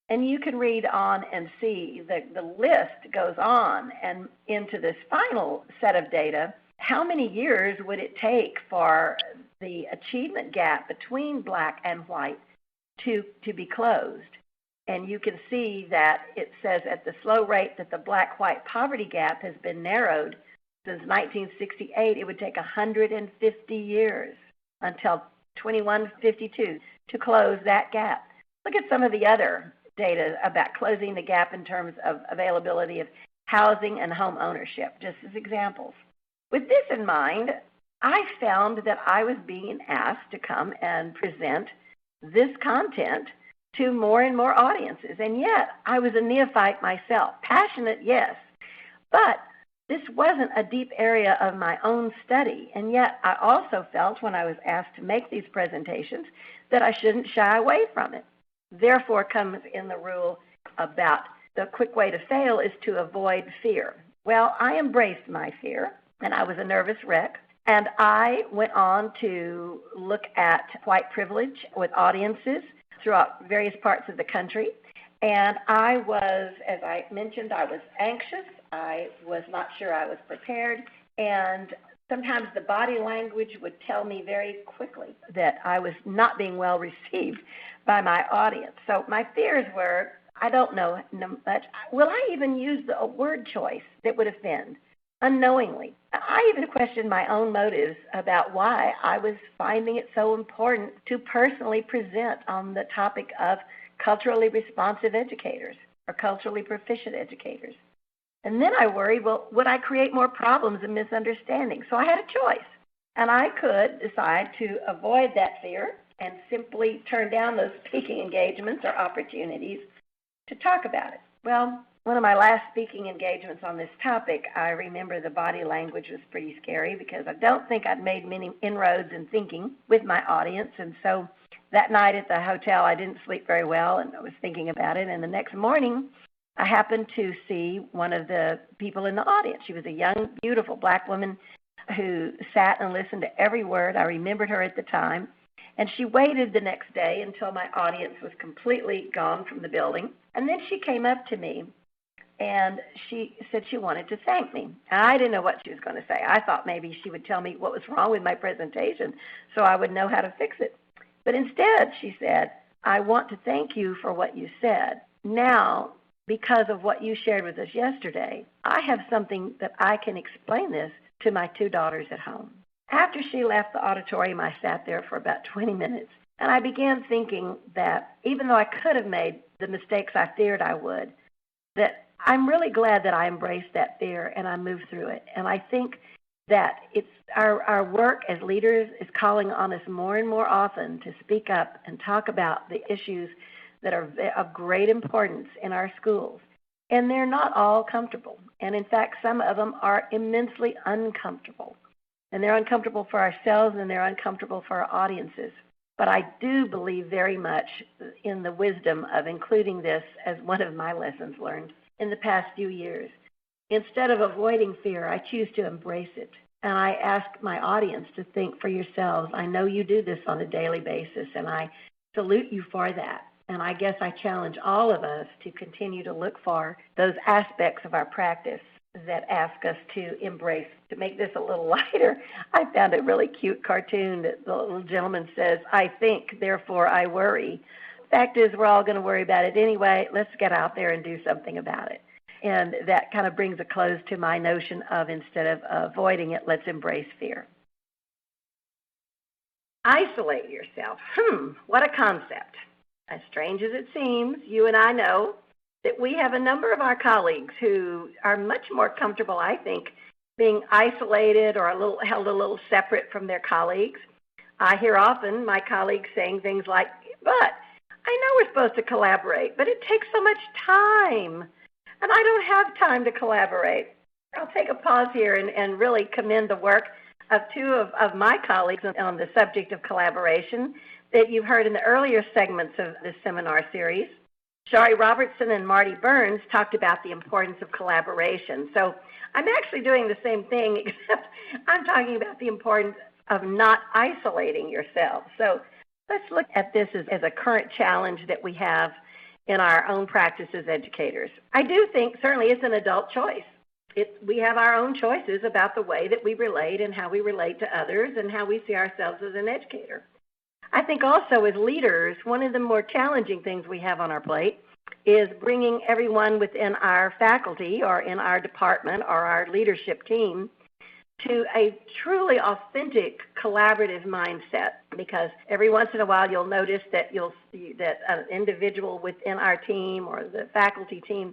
And you can read on and see the list goes on and into this final set of data. How many years would it take for the achievement gap between black and white to be closed? And you can see that it says at the slow rate that the black-white poverty gap has been narrowed since 1968, it would take 150 years until 2152 to close that gap. Look at some of the other data about closing the gap in terms of availability of housing and home ownership, just as examples. With this in mind, I found that I was being asked to come and present this content to more and more audiences. And yet, I was a neophyte myself. Passionate, yes. But this wasn't a deep area of my own study. And yet, I also felt when I was asked to make these presentations that I shouldn't shy away from it. Therefore comes in the rule about the quick way to fail is to avoid fear. Well, I embraced my fear, and I was a nervous wreck. And I went on to look at white privilege with audiences throughout various parts of the country. And I was, as I mentioned, I was anxious. I was not sure I was prepared. And Sometimes the body language would tell me very quickly that I was not being well received by my audience. So my fears were, I don't know much. Will I even use a word choice that would offend unknowingly? I even questioned my own motives about why I was finding it so important to personally present on the topic of culturally responsive educators or culturally proficient educators. And then I worried, well, would I create more problems and misunderstandings? So I had a choice. And I could decide to avoid that fear and simply turn down those speaking engagements or opportunities to talk about it. Well, one of my last speaking engagements on this topic, I remember the body language was pretty scary because I don't think I'd made many inroads in thinking with my audience. And so that night at the hotel, I didn't sleep very well, and I was thinking about it. And the next morning, I happened to see one of the people in the audience. She was a young, beautiful black woman who sat and listened to every word. I remembered her at the time. And she waited the next day until my audience was completely gone from the building. And then she came up to me, and she said she wanted to thank me. And I didn't know what she was going to say. I thought maybe she would tell me what was wrong with my presentation so I would know how to fix it. But instead, she said, I want to thank you for what you said. Now, because of what you shared with us yesterday, I have something that I can explain this to my two daughters at home. After she left the auditorium, I sat there for about 20 minutes, and I began thinking that even though I could have made the mistakes I feared I would, that I'm really glad that I embraced that fear and I moved through it. And I think that it's our work as leaders is calling on us more and more often to speak up and talk about the issues that are of great importance in our schools. And they're not all comfortable. And in fact, some of them are immensely uncomfortable. And they're uncomfortable for ourselves and they're uncomfortable for our audiences. But I do believe very much in the wisdom of including this as one of my lessons learned in the past few years. Instead of avoiding fear, I choose to embrace it. And I ask my audience to think for yourselves. I know you do this on a daily basis, and I salute you for that. And I guess I challenge all of us to continue to look for those aspects of our practice that ask us to embrace. To make this a little lighter, I found a really cute cartoon that the little gentleman says, I think, therefore I worry. Fact is, we're all going to worry about it anyway. Let's get out there and do something about it. And that kind of brings a close to my notion of instead of avoiding it, let's embrace fear. Isolate yourself. What a concept. As strange as it seems, you and I know that we have a number of our colleagues who are much more comfortable, I think, being isolated or held a little separate from their colleagues. I hear often my colleagues saying things like, but I know we're supposed to collaborate, but it takes so much time, and I don't have time to collaborate. I'll take a pause here and really commend the work of two of my colleagues on the subject of collaboration that you've heard in the earlier segments of this seminar series. Shari Robertson and Marty Burns talked about the importance of collaboration. So I'm actually doing the same thing, except I'm talking about the importance of not isolating yourself. So let's look at this as a current challenge that we have in our own practice as educators. I do think certainly it's an adult choice. We have our own choices about the way that we relate and how we relate to others and how we see ourselves as an educator. I think also as leaders, one of the more challenging things we have on our plate is bringing everyone within our faculty or in our department or our leadership team to a truly authentic collaborative mindset, because every once in a while you'll notice that an individual within our team or the faculty team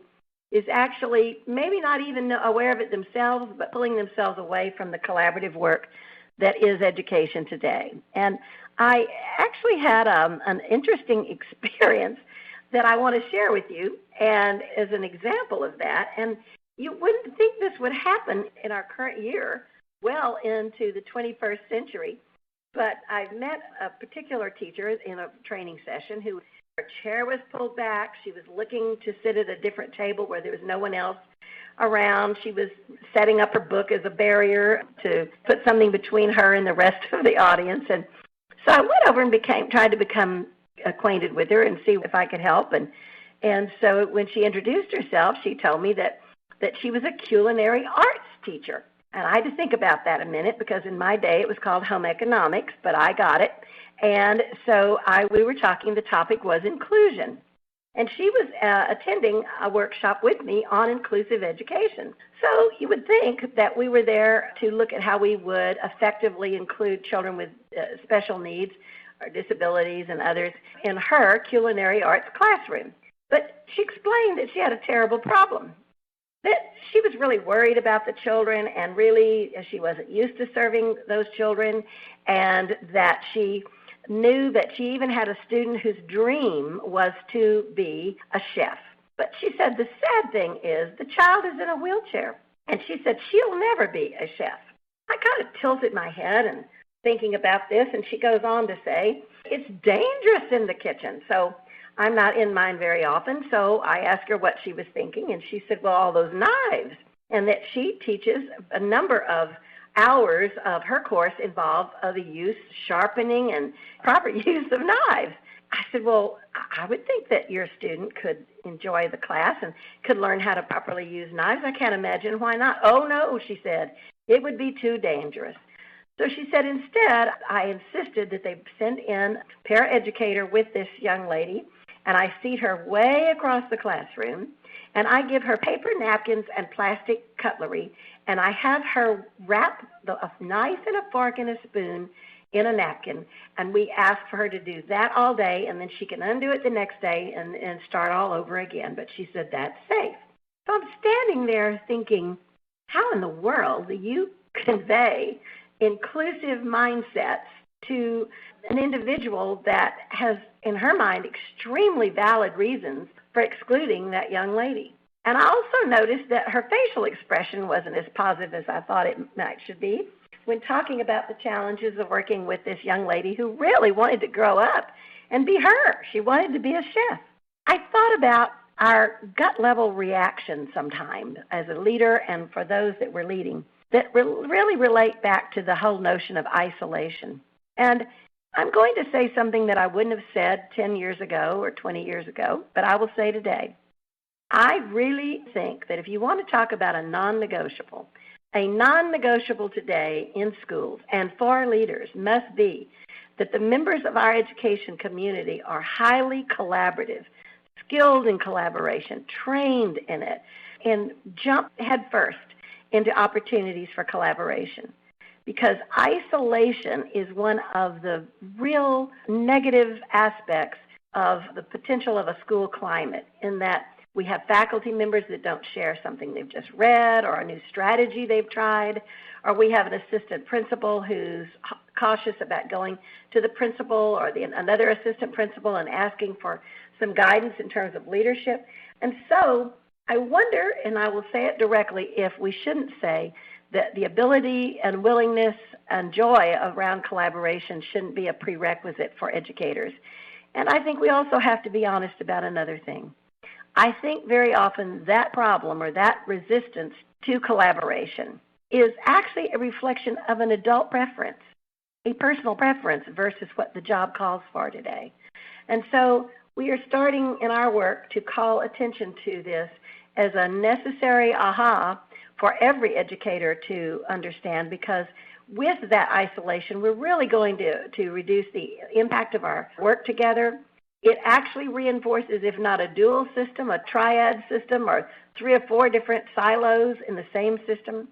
is actually maybe not even aware of it themselves, but pulling themselves away from the collaborative work that is education today. And I actually had an interesting experience that I want to share with you, and as an example of that, and you wouldn't think this would happen in our current year, well into the 21st century, but I've met a particular teacher in a training session who her chair was pulled back. She was looking to sit at a different table where there was no one else around. She was setting up her book as a barrier to put something between her and the rest of the audience. And so I went over and tried to become acquainted with her and see if I could help. And so when she introduced herself, she told me that she was a culinary arts teacher. And I had to think about that a minute because in my day it was called home economics, but I got it. And so we were talking, the topic was inclusion. And she was attending a workshop with me on inclusive education. So you would think that we were there to look at how we would effectively include children with special needs or disabilities and others in her culinary arts classroom. But she explained that she had a terrible problem, that she was really worried about the children and really she wasn't used to serving those children, and that she knew that she even had a student whose dream was to be a chef. But she said the sad thing is the child is in a wheelchair, and she said she'll never be a chef. I kind of tilted my head and thinking about this, and she goes on to say, it's dangerous in the kitchen. So I'm not in mine very often, so I asked her what she was thinking, and she said, well, all those knives, and that she teaches a number of hours of her course involve the use, sharpening, and proper use of knives. I said, well, I would think that your student could enjoy the class and could learn how to properly use knives. I can't imagine why not. Oh, no, she said, it would be too dangerous. So she said, instead, I insisted that they send in a paraeducator with this young lady, and I seat her way across the classroom, and I give her paper napkins and plastic cutlery, and I have her wrap a knife and a fork and a spoon in a napkin, and we ask for her to do that all day, and then she can undo it the next day and start all over again. But she said that's safe. So I'm standing there thinking, how in the world do you convey inclusive mindsets to an individual that has, in her mind, extremely valid reasons for excluding that young lady? And I also noticed that her facial expression wasn't as positive as I thought it should be when talking about the challenges of working with this young lady who really wanted to grow up and be her. She wanted to be a chef. I thought about our gut-level reaction sometimes as a leader and for those that we're leading that really relate back to the whole notion of isolation. And I'm going to say something that I wouldn't have said 10 years ago or 20 years ago, but I will say today. I really think that if you want to talk about a non-negotiable today in schools and for leaders must be that the members of our education community are highly collaborative, skilled in collaboration, trained in it, and jump headfirst into opportunities for collaboration. Because isolation is one of the real negative aspects of the potential of a school climate, in that we have faculty members that don't share something they've just read or a new strategy they've tried, or we have an assistant principal who's cautious about going to the principal or another assistant principal and asking for some guidance in terms of leadership. And so I wonder, and I will say it directly, if we shouldn't say that the ability and willingness and joy around collaboration shouldn't be a prerequisite for educators. And I think we also have to be honest about another thing. I think very often that problem or that resistance to collaboration is actually a reflection of an adult preference, a personal preference versus what the job calls for today. And so we are starting in our work to call attention to this as a necessary aha for every educator to understand, because with that isolation, we're really going to reduce the impact of our work together. It actually reinforces, if not a dual system, a triad system, or 3 or 4 different silos in the same system.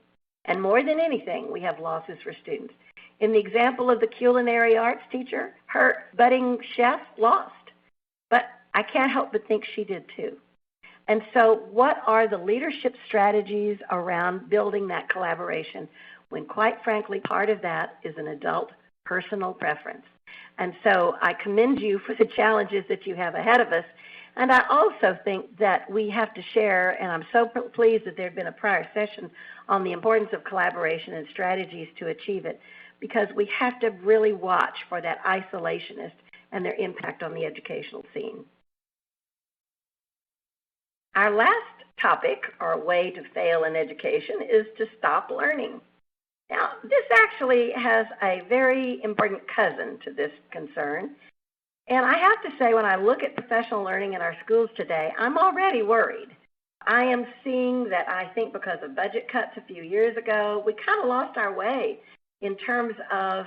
And more than anything, we have losses for students. In the example of the culinary arts teacher, her budding chef lost. But I can't help but think she did too. And so what are the leadership strategies around building that collaboration when, quite frankly, part of that is an adult personal preference? And so I commend you for the challenges that you have ahead of us. And I also think that we have to share, and I'm so pleased that there had been a prior session on the importance of collaboration and strategies to achieve it, because we have to really watch for that isolationist and their impact on the educational scene. Our last topic, or way to fail in education, is to stop learning. Now, this actually has a very important cousin to this concern. And I have to say, when I look at professional learning in our schools today, I'm already worried. I am seeing that I think because of budget cuts a few years ago, we kind of lost our way in terms of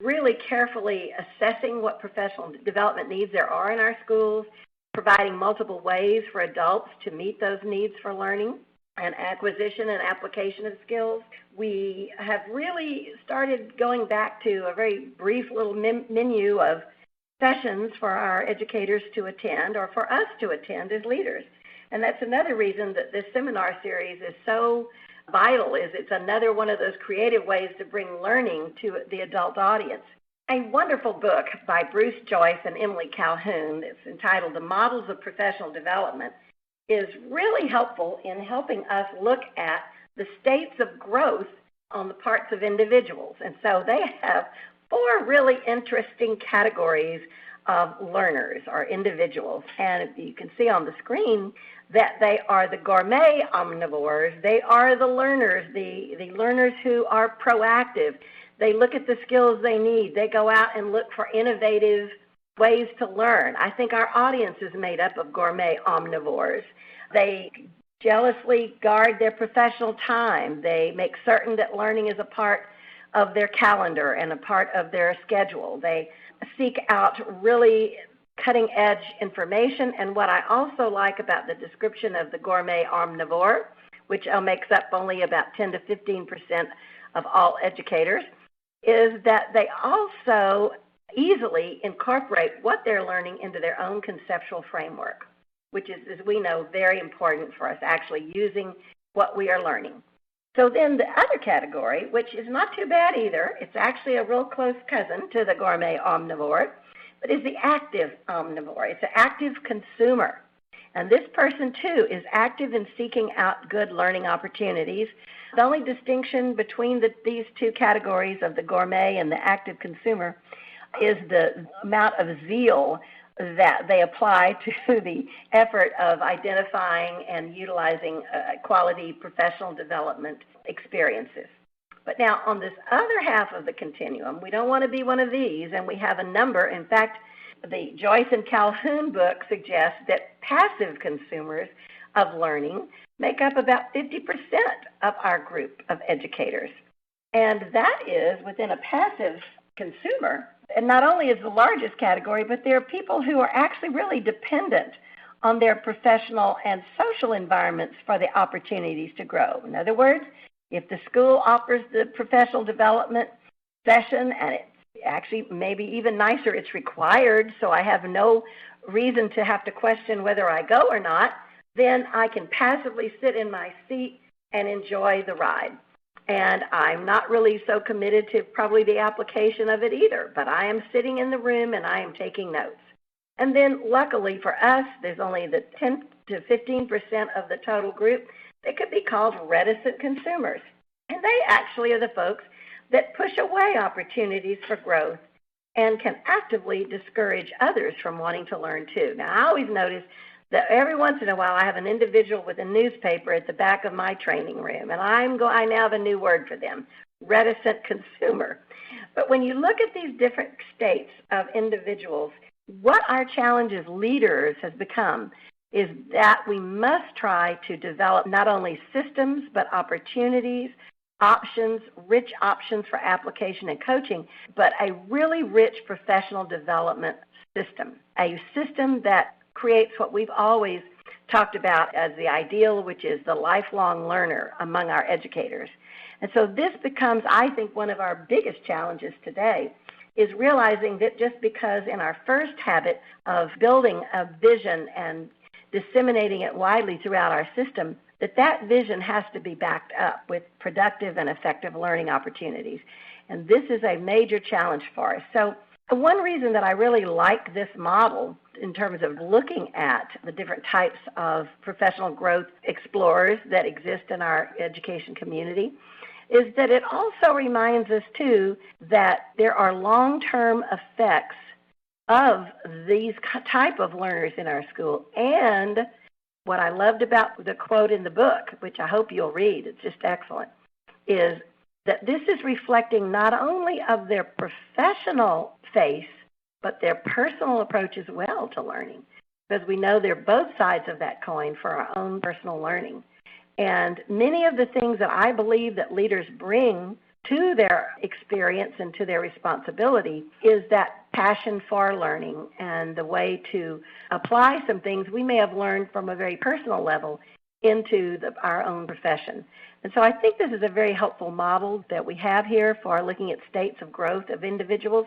really carefully assessing what professional development needs there are in our schools, providing multiple ways for adults to meet those needs for learning and acquisition and application of skills. We have really started going back to a very brief little menu of sessions for our educators to attend or for us to attend as leaders. And that's another reason that this seminar series is so vital, is it's another one of those creative ways to bring learning to the adult audience. A wonderful book by Bruce Joyce and Emily Calhoun that's entitled The Models of Professional Development is really helpful in helping us look at the states of growth on the parts of individuals. And so they have 4 really interesting categories of learners or individuals. And you can see on the screen that they are the gourmet omnivores. They are the learners, the learners who are proactive. They look at the skills they need. They go out and look for innovative ways to learn. I think our audience is made up of gourmet omnivores. They jealously guard their professional time. They make certain that learning is a part of their calendar and a part of their schedule. They seek out really cutting-edge information. And what I also like about the description of the gourmet omnivore, which makes up only about 10 to 15% of all educators, is that they also easily incorporate what they're learning into their own conceptual framework, which is, as we know, very important for us actually using what we are learning. So then the other category, which is not too bad either, it's actually a real close cousin to the gourmet omnivore, but is the active omnivore. It's an active consumer. And this person, too, is active in seeking out good learning opportunities. The only distinction between these 2 categories of the gourmet and the active consumer is the amount of zeal that they apply to the effort of identifying and utilizing quality professional development experiences. But now on this other half of the continuum, we don't want to be one of these, and we have a number. In fact, the Joyce and Calhoun book suggests that passive consumers of learning make up about 50% of our group of educators. And that is within a passive consumer. And not only is the largest category, but there are people who are actually really dependent on their professional and social environments for the opportunities to grow. In other words, if the school offers the professional development session, and it's actually maybe even nicer, it's required, so I have no reason to have to question whether I go or not, then I can passively sit in my seat and enjoy the ride. And I'm not really so committed to probably the application of it either, but I am sitting in the room and I am taking notes. And then luckily for us, there's only the 10 to 15% of the total group that could be called reticent consumers. And they actually are the folks that push away opportunities for growth and can actively discourage others from wanting to learn too. Now, I always notice that every once in a while I have an individual with a newspaper at the back of my training room, and I now have a new word for them, reticent consumer. But when you look at these different states of individuals, what our challenge as leaders has become is that we must try to develop not only systems but opportunities, options, rich options for application and coaching, but a really rich professional development system, a system that creates what we've always talked about as the ideal, which is the lifelong learner among our educators. And so this becomes, I think, one of our biggest challenges today, is realizing that just because in our first habit of building a vision and disseminating it widely throughout our system, that vision has to be backed up with productive and effective learning opportunities. And this is a major challenge for us. So one reason that I really like this model in terms of looking at the different types of professional growth explorers that exist in our education community is that it also reminds us, too, that there are long-term effects of these type of learners in our school. And what I loved about the quote in the book, which I hope you'll read, it's just excellent, is that this is reflecting not only of their professional face, but their personal approach as well to learning. because we know they're both sides of that coin for our own personal learning. And many of the things that I believe that leaders bring to their experience and to their responsibility is that passion for learning and the way to apply some things we may have learned from a very personal level into our own profession. And so I think this is a very helpful model that we have here for looking at states of growth of individuals.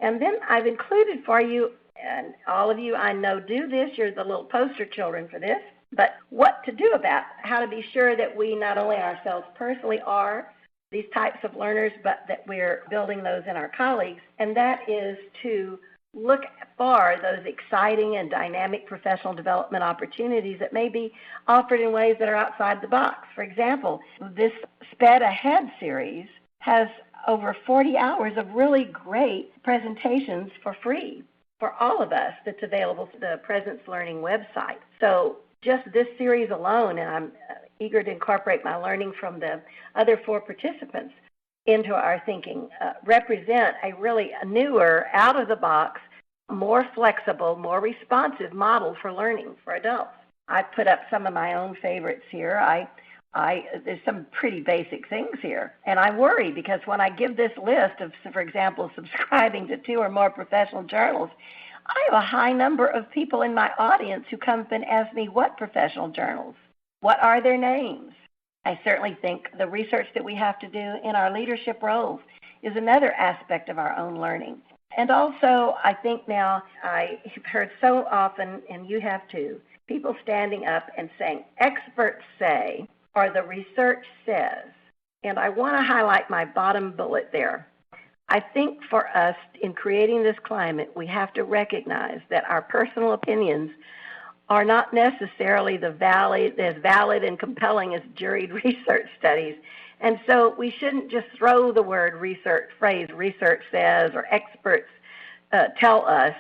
And then I've included for you, and all of you I know do this, you're the little poster children for this, but what to do about it, how to be sure that we not only ourselves personally are these types of learners, but that we're building those in our colleagues, and that is to look for those exciting and dynamic professional development opportunities that may be offered in ways that are outside the box. For example, this Sped Ahead series has over 40 hours of really great presentations for free for all of us that's available to the Presence Learning website. So just this series alone, and I'm eager to incorporate my learning from the other 4 participants into our thinking, represent a newer, out-of-the-box, more flexible, more responsive model for learning for adults. I've put up some of my own favorites here. There's some pretty basic things here, and I worry because when I give this list of, for example, subscribing to 2 or more professional journals, I have a high number of people in my audience who come up and ask me, what professional journals? What are their names? I certainly think the research that we have to do in our leadership roles is another aspect of our own learning. And also, I think now I've heard so often, and you have too, people standing up and saying, experts say, or the research says. And I want to highlight my bottom bullet there. I think for us, in creating this climate, we have to recognize that our personal opinions are not necessarily as valid and compelling as juried research studies. And so we shouldn't just throw the phrase research says or experts tell us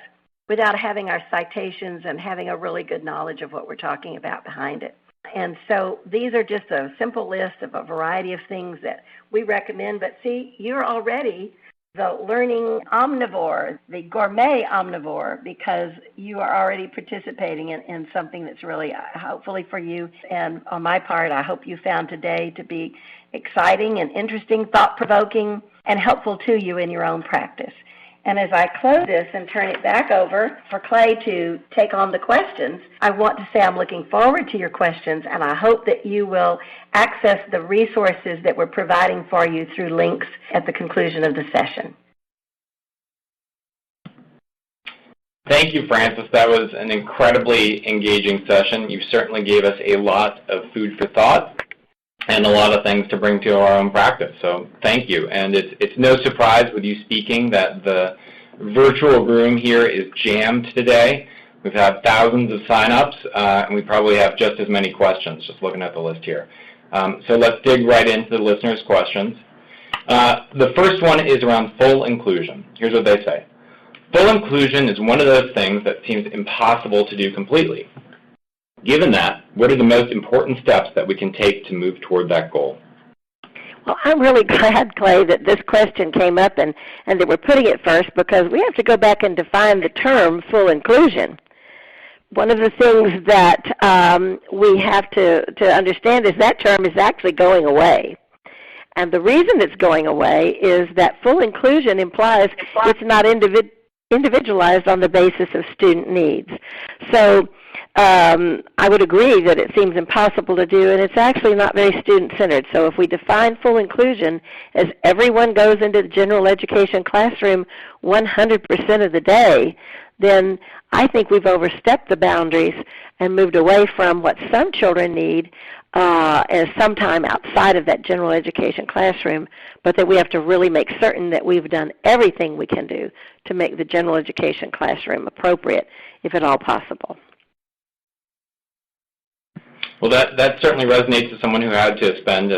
without having our citations and having a really good knowledge of what we're talking about behind it. And so these are just a simple list of a variety of things that we recommend. But see, you're already the learning omnivore, the gourmet omnivore, because you are already participating in something that's really, hopefully for you, and on my part, I hope you found today to be exciting and interesting, thought-provoking, and helpful to you in your own practice. And as I close this and turn it back over for Clay to take on the questions, I want to say I'm looking forward to your questions, and I hope that you will access the resources that we're providing for you through links at the conclusion of the session. Thank you, Frances. That was an incredibly engaging session. You certainly gave us a lot of food for thought and a lot of things to bring to our own practice. So thank you. And it's no surprise with you speaking that the virtual room here is jammed today. We've had thousands of sign-ups, and we probably have just as many questions, just looking at the list here. So let's dig right into the listeners' questions. The first one is around full inclusion. Here's what they say. Full inclusion is one of those things that seems impossible to do completely. Given that, what are the most important steps that we can take to move toward that goal? Well, I'm really glad, Clay, that this question came up and that we're putting it first, because we have to go back and define the term full inclusion. One of the things that we have to understand is that term is actually going away. And the reason it's going away is that full inclusion implies it's not individualized on the basis of student needs. So I would agree that it seems impossible to do, and it's actually not very student-centered. So if we define full inclusion as everyone goes into the general education classroom 100% of the day, then I think we've overstepped the boundaries and moved away from what some children need as some time outside of that general education classroom, but that we have to really make certain that we've done everything we can do to make the general education classroom appropriate, if at all possible. Well, that certainly resonates to someone who had to spend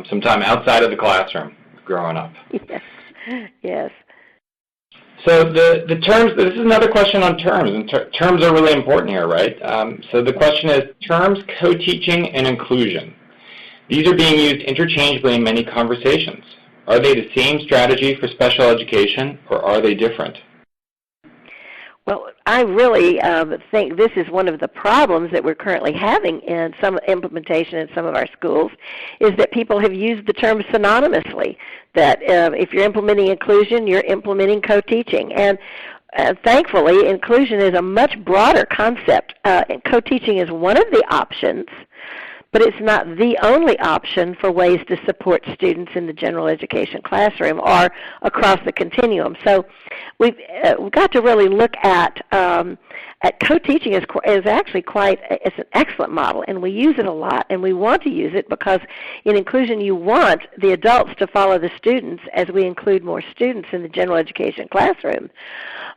some time outside of the classroom growing up. Yes. Yes. So the terms, this is another question on terms, and terms are really important here, right? So the question is terms, co-teaching, and inclusion. These are being used interchangeably in many conversations. Are they the same strategy for special education, or are they different? Well, I really think this is one of the problems that we're currently having in some implementation in some of our schools, is that people have used the term synonymously, that if you're implementing inclusion, you're implementing co-teaching. And thankfully, inclusion is a much broader concept. And co-teaching is one of the options, but it's not the only option for ways to support students in the general education classroom or across the continuum. So we've got to really look at co-teaching is actually it's an excellent model, and we use it a lot, and we want to use it because in inclusion you want the adults to follow the students as we include more students in the general education classroom.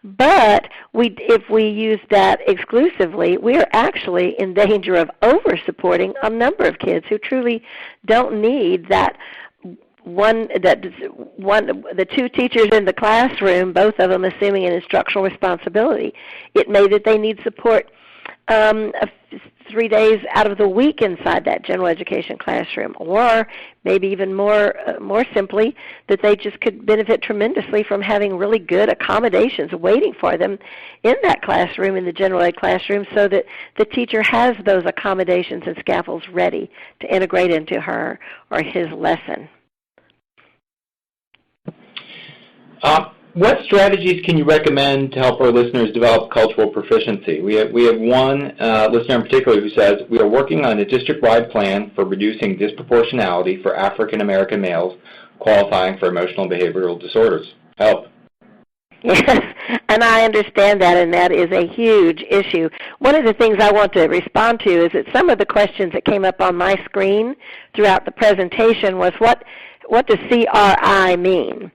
But if we use that exclusively, we are actually in danger of over-supporting a number of kids who truly don't need the two teachers in the classroom, both of them assuming an instructional responsibility. It may that they need support 3 days out of the week inside that general education classroom, or maybe even more simply, that they just could benefit tremendously from having really good accommodations waiting for them in that classroom, in the general ed classroom, so that the teacher has those accommodations and scaffolds ready to integrate into her or his lesson. What strategies can you recommend to help our listeners develop cultural proficiency? We have one listener in particular who says, we are working on a district-wide plan for reducing disproportionality for African American males qualifying for emotional and behavioral disorders. Help. Yes, and I understand that, and that is a huge issue. One of the things I want to respond to is that some of the questions that came up on my screen throughout the presentation was, what does CRI mean?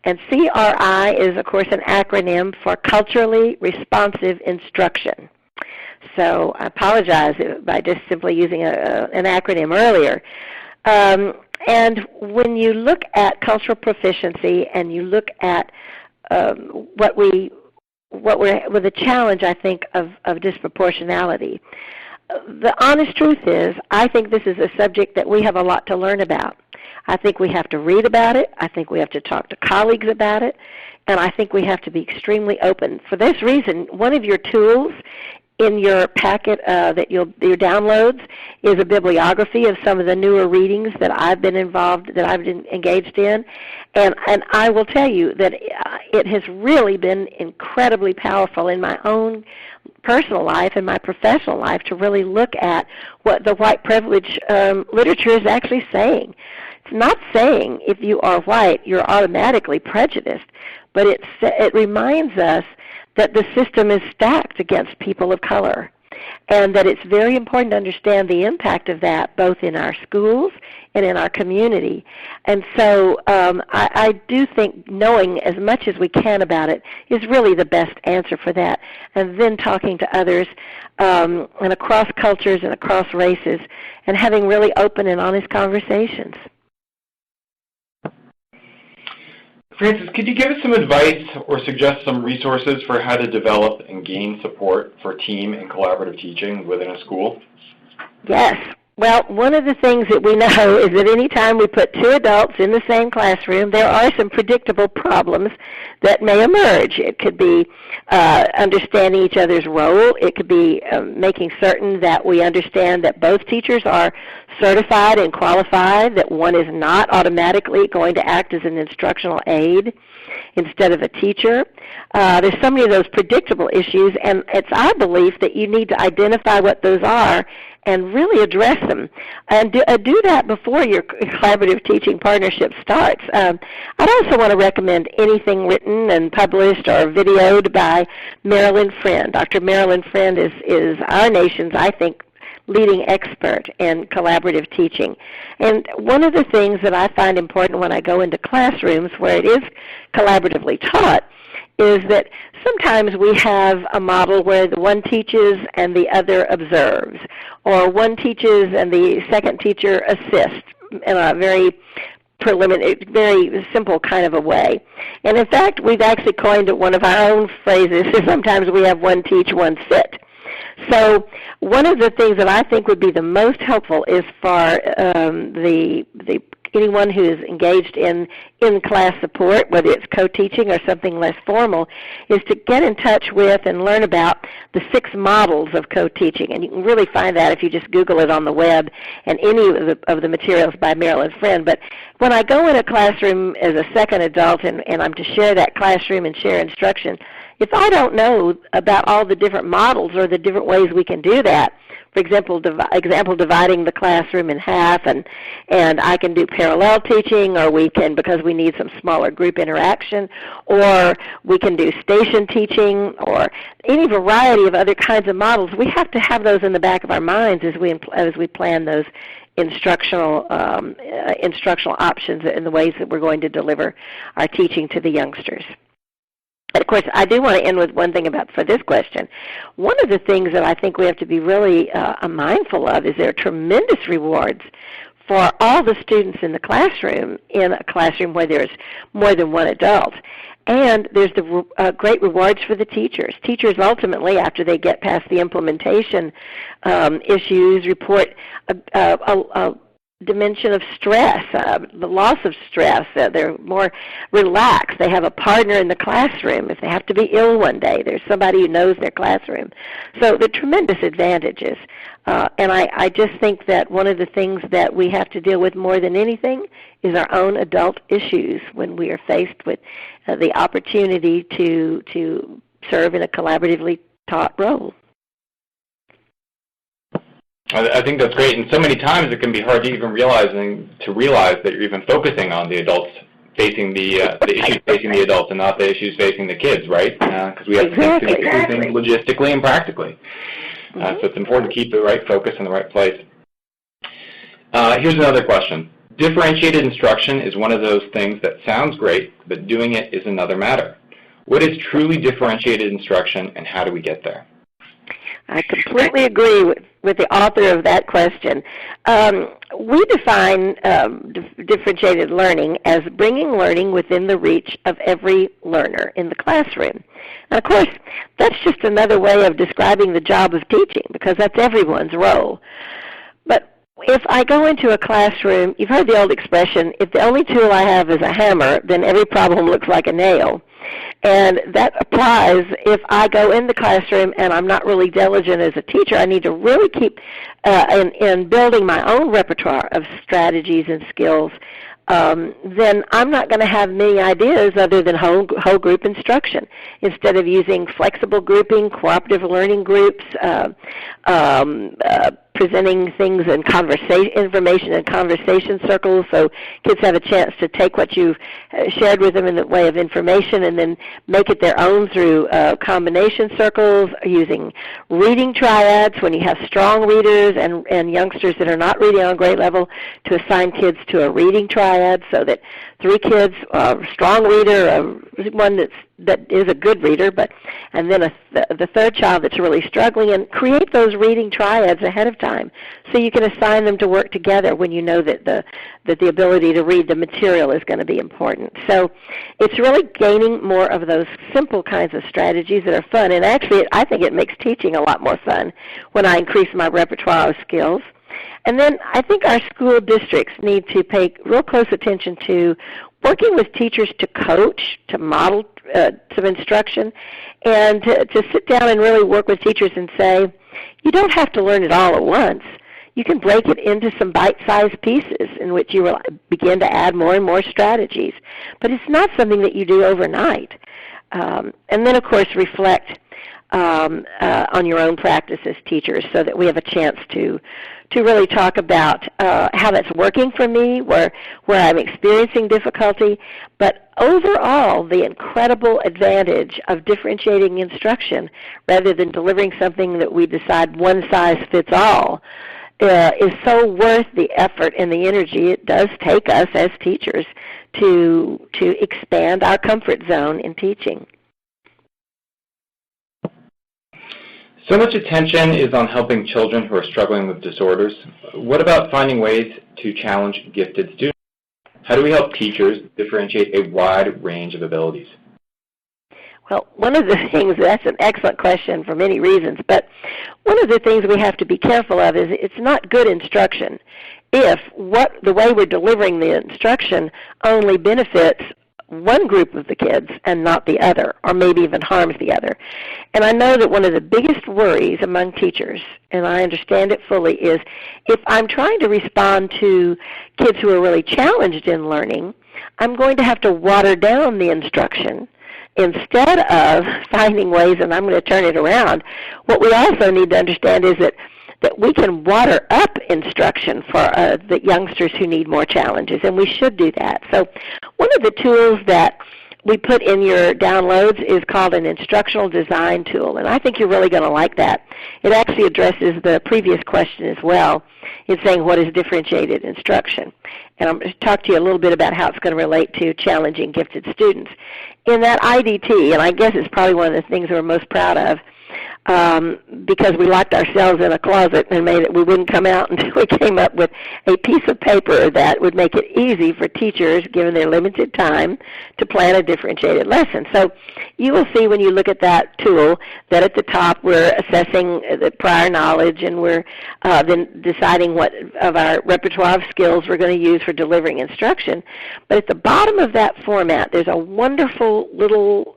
And CRI is, of course, an acronym for Culturally Responsive Instruction. So I apologize by just simply using an acronym earlier. And when you look at cultural proficiency and you look at with the challenge, I think, of disproportionality, the honest truth is, I think this is a subject that we have a lot to learn about. I think we have to read about it. I think we have to talk to colleagues about it. And I think we have to be extremely open. For this reason, one of your tools in your packet your downloads is a bibliography of some of the newer readings that I've been engaged in. And I will tell you that it has really been incredibly powerful in my own personal life and my professional life to really look at what the white privilege literature is actually saying. It's not saying if you are white you're automatically prejudiced, but it reminds us that the system is stacked against people of color, and that it's very important to understand the impact of that both in our schools and in our community. And so I do think knowing as much as we can about it is really the best answer for that, and then talking to others and across cultures and across races and having really open and honest conversations. Frances, could you give us some advice or suggest some resources for how to develop and gain support for team and collaborative teaching within a school? Yes. Well, one of the things that we know is that any time we put two adults in the same classroom, there are some predictable problems that may emerge. It could be understanding each other's role. It could be making certain that we understand that both teachers are certified and qualified, that one is not automatically going to act as an instructional aid instead of a teacher. There's so many of those predictable issues, and it's our belief that you need to identify what those are and really address them, and do that before your collaborative teaching partnership starts. I'd also want to recommend anything written and published or videoed by Marilyn Friend. Dr. Marilyn Friend is our nation's, I think, leading expert in collaborative teaching. And one of the things that I find important when I go into classrooms where it is collaboratively taught is that sometimes we have a model where the one teaches and the other observes, or one teaches and the second teacher assists in a very very simple kind of a way. And in fact, we've actually coined one of our own phrases, sometimes we have one teach, one sit. So one of the things that I think would be the most helpful is for the anyone who is engaged in class support, whether it's co-teaching or something less formal, is to get in touch with and learn about the 6 models of co-teaching. And you can really find that if you just Google it on the web and any of the materials by Marilyn Friend. But when I go in a classroom as a second adult and I'm to share that classroom and share instruction, if I don't know about all the different models or the different ways we can do that, for example, dividing the classroom in half, and I can do parallel teaching, or we can, because we need some smaller group interaction, or we can do station teaching, or any variety of other kinds of models. We have to have those in the back of our minds as we plan those instructional options in the ways that we're going to deliver our teaching to the youngsters. And of course, I do want to end with one thing for this question. One of the things that I think we have to be really mindful of is there are tremendous rewards for all the students in the classroom, in a classroom where there's more than one adult. And there's the great rewards for the teachers. Teachers ultimately, after they get past the implementation issues, report a dimension of stress, the loss of stress. They're more relaxed. They have a partner in the classroom. If they have to be ill one day, there's somebody who knows their classroom. So the tremendous advantages. And I just think that one of the things that we have to deal with more than anything is our own adult issues when we are faced with the opportunity to serve in a collaboratively taught role. I think that's great, and so many times it can be hard to even realize that you're even focusing on the adults facing the issues facing the adults and not the issues facing the kids, right? Because we have to think through things logistically and practically. So it's important to keep the right focus in the right place. Here's another question. Differentiated instruction is one of those things that sounds great, but doing it is another matter. What is truly differentiated instruction, and how do we get there? I completely agree with the author of that question. We define differentiated learning as bringing learning within the reach of every learner in the classroom. And of course, that's just another way of describing the job of teaching, because that's everyone's role. But if I go into a classroom, you've heard the old expression, if the only tool I have is a hammer, then every problem looks like a nail. And that applies if I go in the classroom and I'm not really diligent as a teacher. I need to really keep in building my own repertoire of strategies and skills. Then I'm not going to have many ideas other than whole group instruction. Instead of using flexible grouping, cooperative learning groups, presenting things in information in conversation circles, so kids have a chance to take what you've shared with them in the way of information and then make it their own through combination circles, using reading triads when you have strong readers and youngsters that are not reading on grade level, to assign kids to a reading triad so that 3 kids, a strong reader, one that is a good reader, and then the third child that's really struggling, and create those reading triads ahead of time so you can assign them to work together when you know that the ability to read the material is going to be important. So it's really gaining more of those simple kinds of strategies that are fun, and actually I think it makes teaching a lot more fun when I increase my repertoire of skills. And then I think our school districts need to pay real close attention to working with teachers to coach, to model some instruction, and to sit down and really work with teachers and say, you don't have to learn it all at once. You can break it into some bite-sized pieces in which you will begin to add more and more strategies. But it's not something that you do overnight. And then, of course, reflect on your own practice as teachers so that we have a chance to really talk about how that's working for me, where I'm experiencing difficulty, but overall the incredible advantage of differentiating instruction rather than delivering something that we decide one size fits all is so worth the effort and the energy it does take us as teachers to expand our comfort zone in teaching. So much attention is on helping children who are struggling with disorders. What about finding ways to challenge gifted students? How do we help teachers differentiate a wide range of abilities? Well, one of the things, that's an excellent question for many reasons, but one of the things we have to be careful of is it's not good instruction if the way we're delivering the instruction only benefits one group of the kids and not the other, or maybe even harms the other. And I know that one of the biggest worries among teachers, and I understand it fully, is if I'm trying to respond to kids who are really challenged in learning, I'm going to have to water down the instruction instead of finding ways, and I'm going to turn it around. What we also need to understand is that we can water up instruction for the youngsters who need more challenges, and we should do that. So one of the tools that we put in your downloads is called an instructional design tool, and I think you're really going to like that. It actually addresses the previous question as well. It's saying what is differentiated instruction. And I'm going to talk to you a little bit about how it's going to relate to challenging gifted students. In that IDT, and I guess it's probably one of the things we're most proud of, because we locked ourselves in a closet and made it we wouldn't come out until we came up with a piece of paper that would make it easy for teachers, given their limited time, to plan a differentiated lesson. So you will see when you look at that tool that at the top we're assessing the prior knowledge, and we're then deciding what of our repertoire of skills we're going to use for delivering instruction. But at the bottom of that format, there's a wonderful little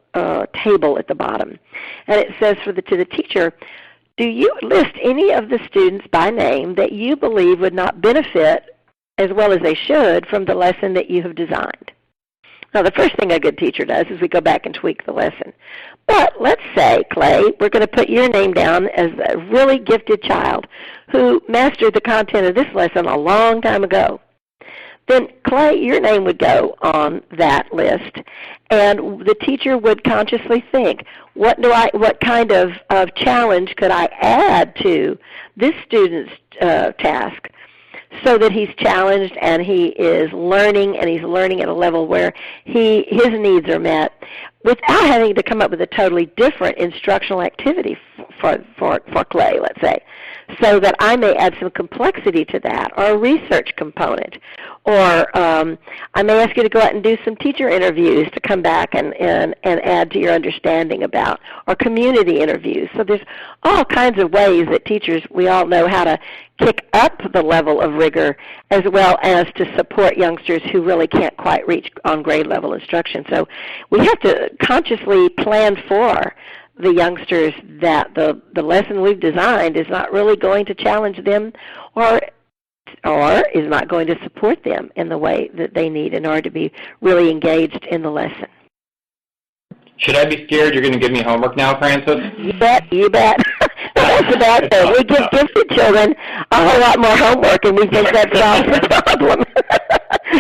table at the bottom, and it says to the teacher, do you list any of the students by name that you believe would not benefit as well as they should from the lesson that you have designed? Now, the first thing a good teacher does is we go back and tweak the lesson. But let's say, Clay, we're going to put your name down as a really gifted child who mastered the content of this lesson a long time ago. Then, Clay, your name would go on that list, and the teacher would consciously think, what kind of challenge could I add to this student's task so that he's challenged and he is learning, and he's learning at a level where his needs are met without having to come up with a totally different instructional activity for Clay, let's say, so that I may add some complexity to that, or a research component, or I may ask you to go out and do some teacher interviews to come back and add to your understanding about, or community interviews. So there's all kinds of ways that teachers, we all know how to kick up the level of rigor as well as to support youngsters who really can't quite reach on grade level instruction. So we have to consciously plan for the youngsters that the lesson we've designed is not really going to challenge them or is not going to support them in the way that they need in order to be really engaged in the lesson. Should I be scared you're going to give me homework now, Frances? You bet, you bet. That's about it. We give gifted children a whole lot more homework, and we think that solves the problem.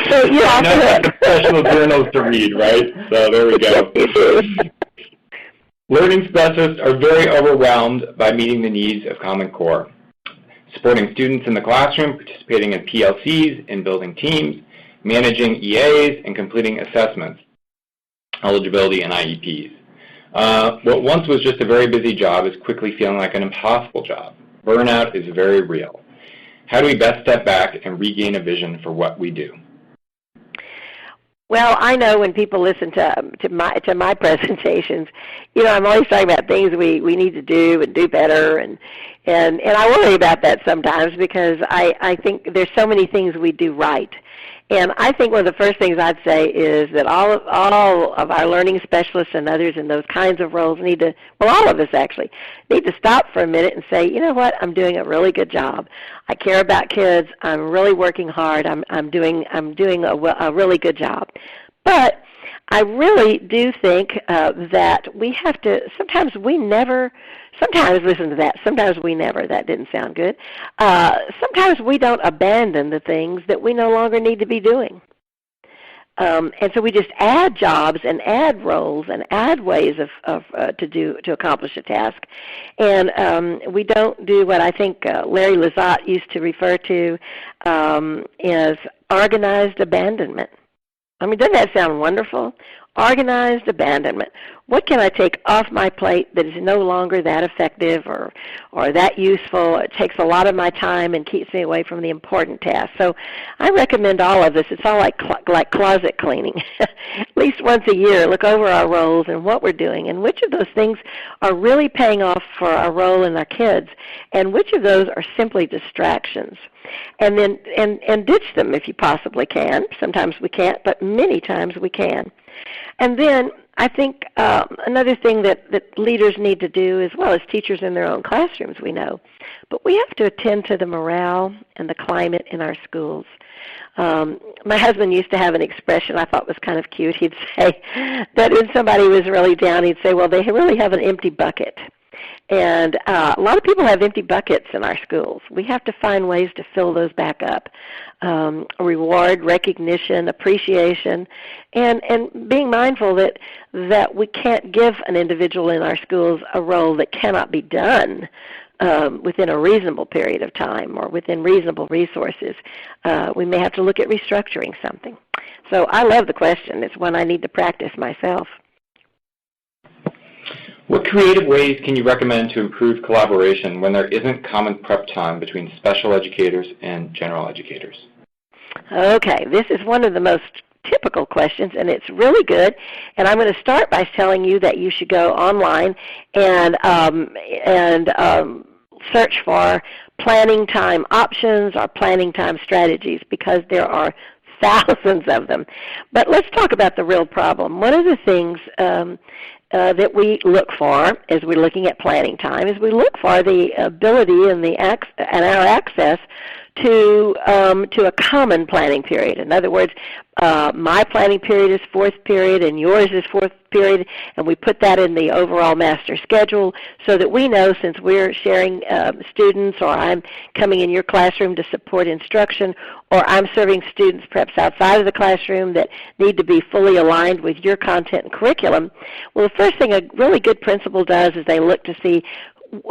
So you're off the hook. Professional journals to read, right? So there we go. Learning specialists are very overwhelmed by meeting the needs of Common Core, supporting students in the classroom, participating in PLCs, in building teams, managing EAs, and completing assessments, eligibility, and IEPs. What once was just a very busy job is quickly feeling like an impossible job. Burnout is very real. How do we best step back and regain a vision for what we do? Well, I know when people listen to my presentations, I'm always talking about things we need to do and do better, and I worry about that sometimes because I think there's so many things we do right. And I think one of the first things I'd say is that all of our learning specialists and others in those kinds of roles all of us actually, need to stop for a minute and say, you know what, I'm doing a really good job. I care about kids. I'm really working hard. I'm doing a really good job. But I really do think that we have to, sometimes we never, that didn't sound good. Sometimes we don't abandon the things that we no longer need to be doing. And so we just add jobs and add roles and add ways to accomplish a task. And we don't do what I think Larry Lazat used to refer to as organized abandonment. I mean, doesn't that sound wonderful? Organized abandonment. What can I take off my plate that is no longer that effective or that useful? It takes a lot of my time and keeps me away from the important tasks. So I recommend all of this. It's all like closet cleaning. At least once a year, look over our roles and what we're doing and which of those things are really paying off for our role in our kids and which of those are simply distractions. And then and ditch them if you possibly can. Sometimes we can't, but many times we can. And then I think another thing that leaders need to do, as well as teachers in their own classrooms, we know, but we have to attend to the morale and the climate in our schools. My husband used to have an expression I thought was kind of cute. He'd say that when somebody was really down, he'd say, well, they really have an empty bucket. And a lot of people have empty buckets in our schools. We have to find ways to fill those back up. Reward, recognition, appreciation, and being mindful that we can't give an individual in our schools a role that cannot be done within a reasonable period of time or within reasonable resources. We may have to look at restructuring something. So I love the question. It's one I need to practice myself. What creative ways can you recommend to improve collaboration when there isn't common prep time between special educators and general educators? Okay, this is one of the most typical questions, and it's really good. And I'm going to start by telling you that you should go online and search for planning time options or planning time strategies, because there are thousands of them. But let's talk about the real problem. One of the things that we look for as we're looking at planning time is we look for the ability and our access to a common planning period. In other words, my planning period is fourth period and yours is fourth period, and we put that in the overall master schedule so that we know, since we're sharing students, or I'm coming in your classroom to support instruction, or I'm serving students perhaps outside of the classroom that need to be fully aligned with your content and curriculum. Well, the first thing a really good principal does is they look to see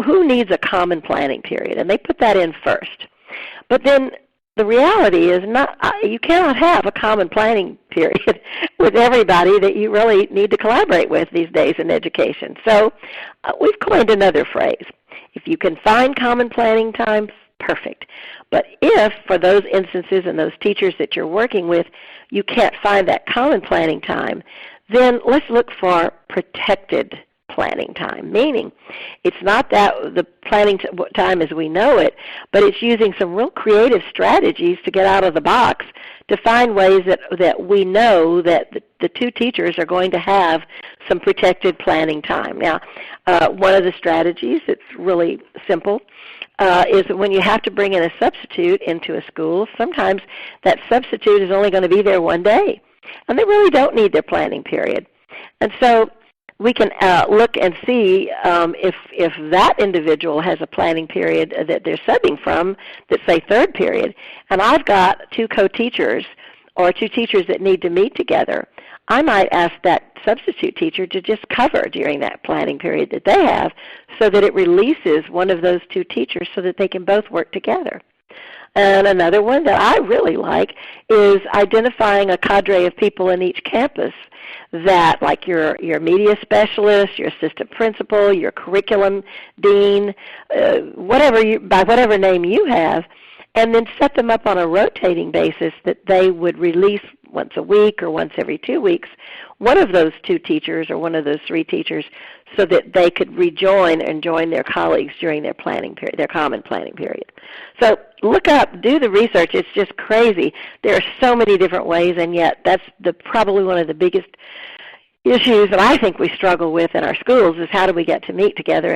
who needs a common planning period, and they put that in first. But then the reality is you cannot have a common planning period with everybody that you really need to collaborate with these days in education. So we've coined another phrase. If you can find common planning time, perfect. But if, for those instances and those teachers that you're working with, you can't find that common planning time, then let's look for protected planning time, meaning it's not that the planning time as we know it, but it's using some real creative strategies to get out of the box to find ways that we know that the two teachers are going to have some protected planning time. Now, one of the strategies that's really simple is that when you have to bring in a substitute into a school, sometimes that substitute is only going to be there one day, and they really don't need their planning period. And so we can look and see if that individual has a planning period that they're subbing from that's, say, third period, and I've got two co-teachers or two teachers that need to meet together. I might ask that substitute teacher to just cover during that planning period that they have so that it releases one of those two teachers so that they can both work together. And another one that I really like is identifying a cadre of people in each campus that, like your media specialist, your assistant principal, your curriculum dean, by whatever name you have, and then set them up on a rotating basis that they would release once a week or once every 2 weeks one of those two teachers or one of those three teachers so that they could rejoin and join their colleagues during their planning period, their common planning period. So look up, do the research. It's just crazy. There are so many different ways, and yet that's probably one of the biggest issues that I think we struggle with in our schools is how do we get to meet together.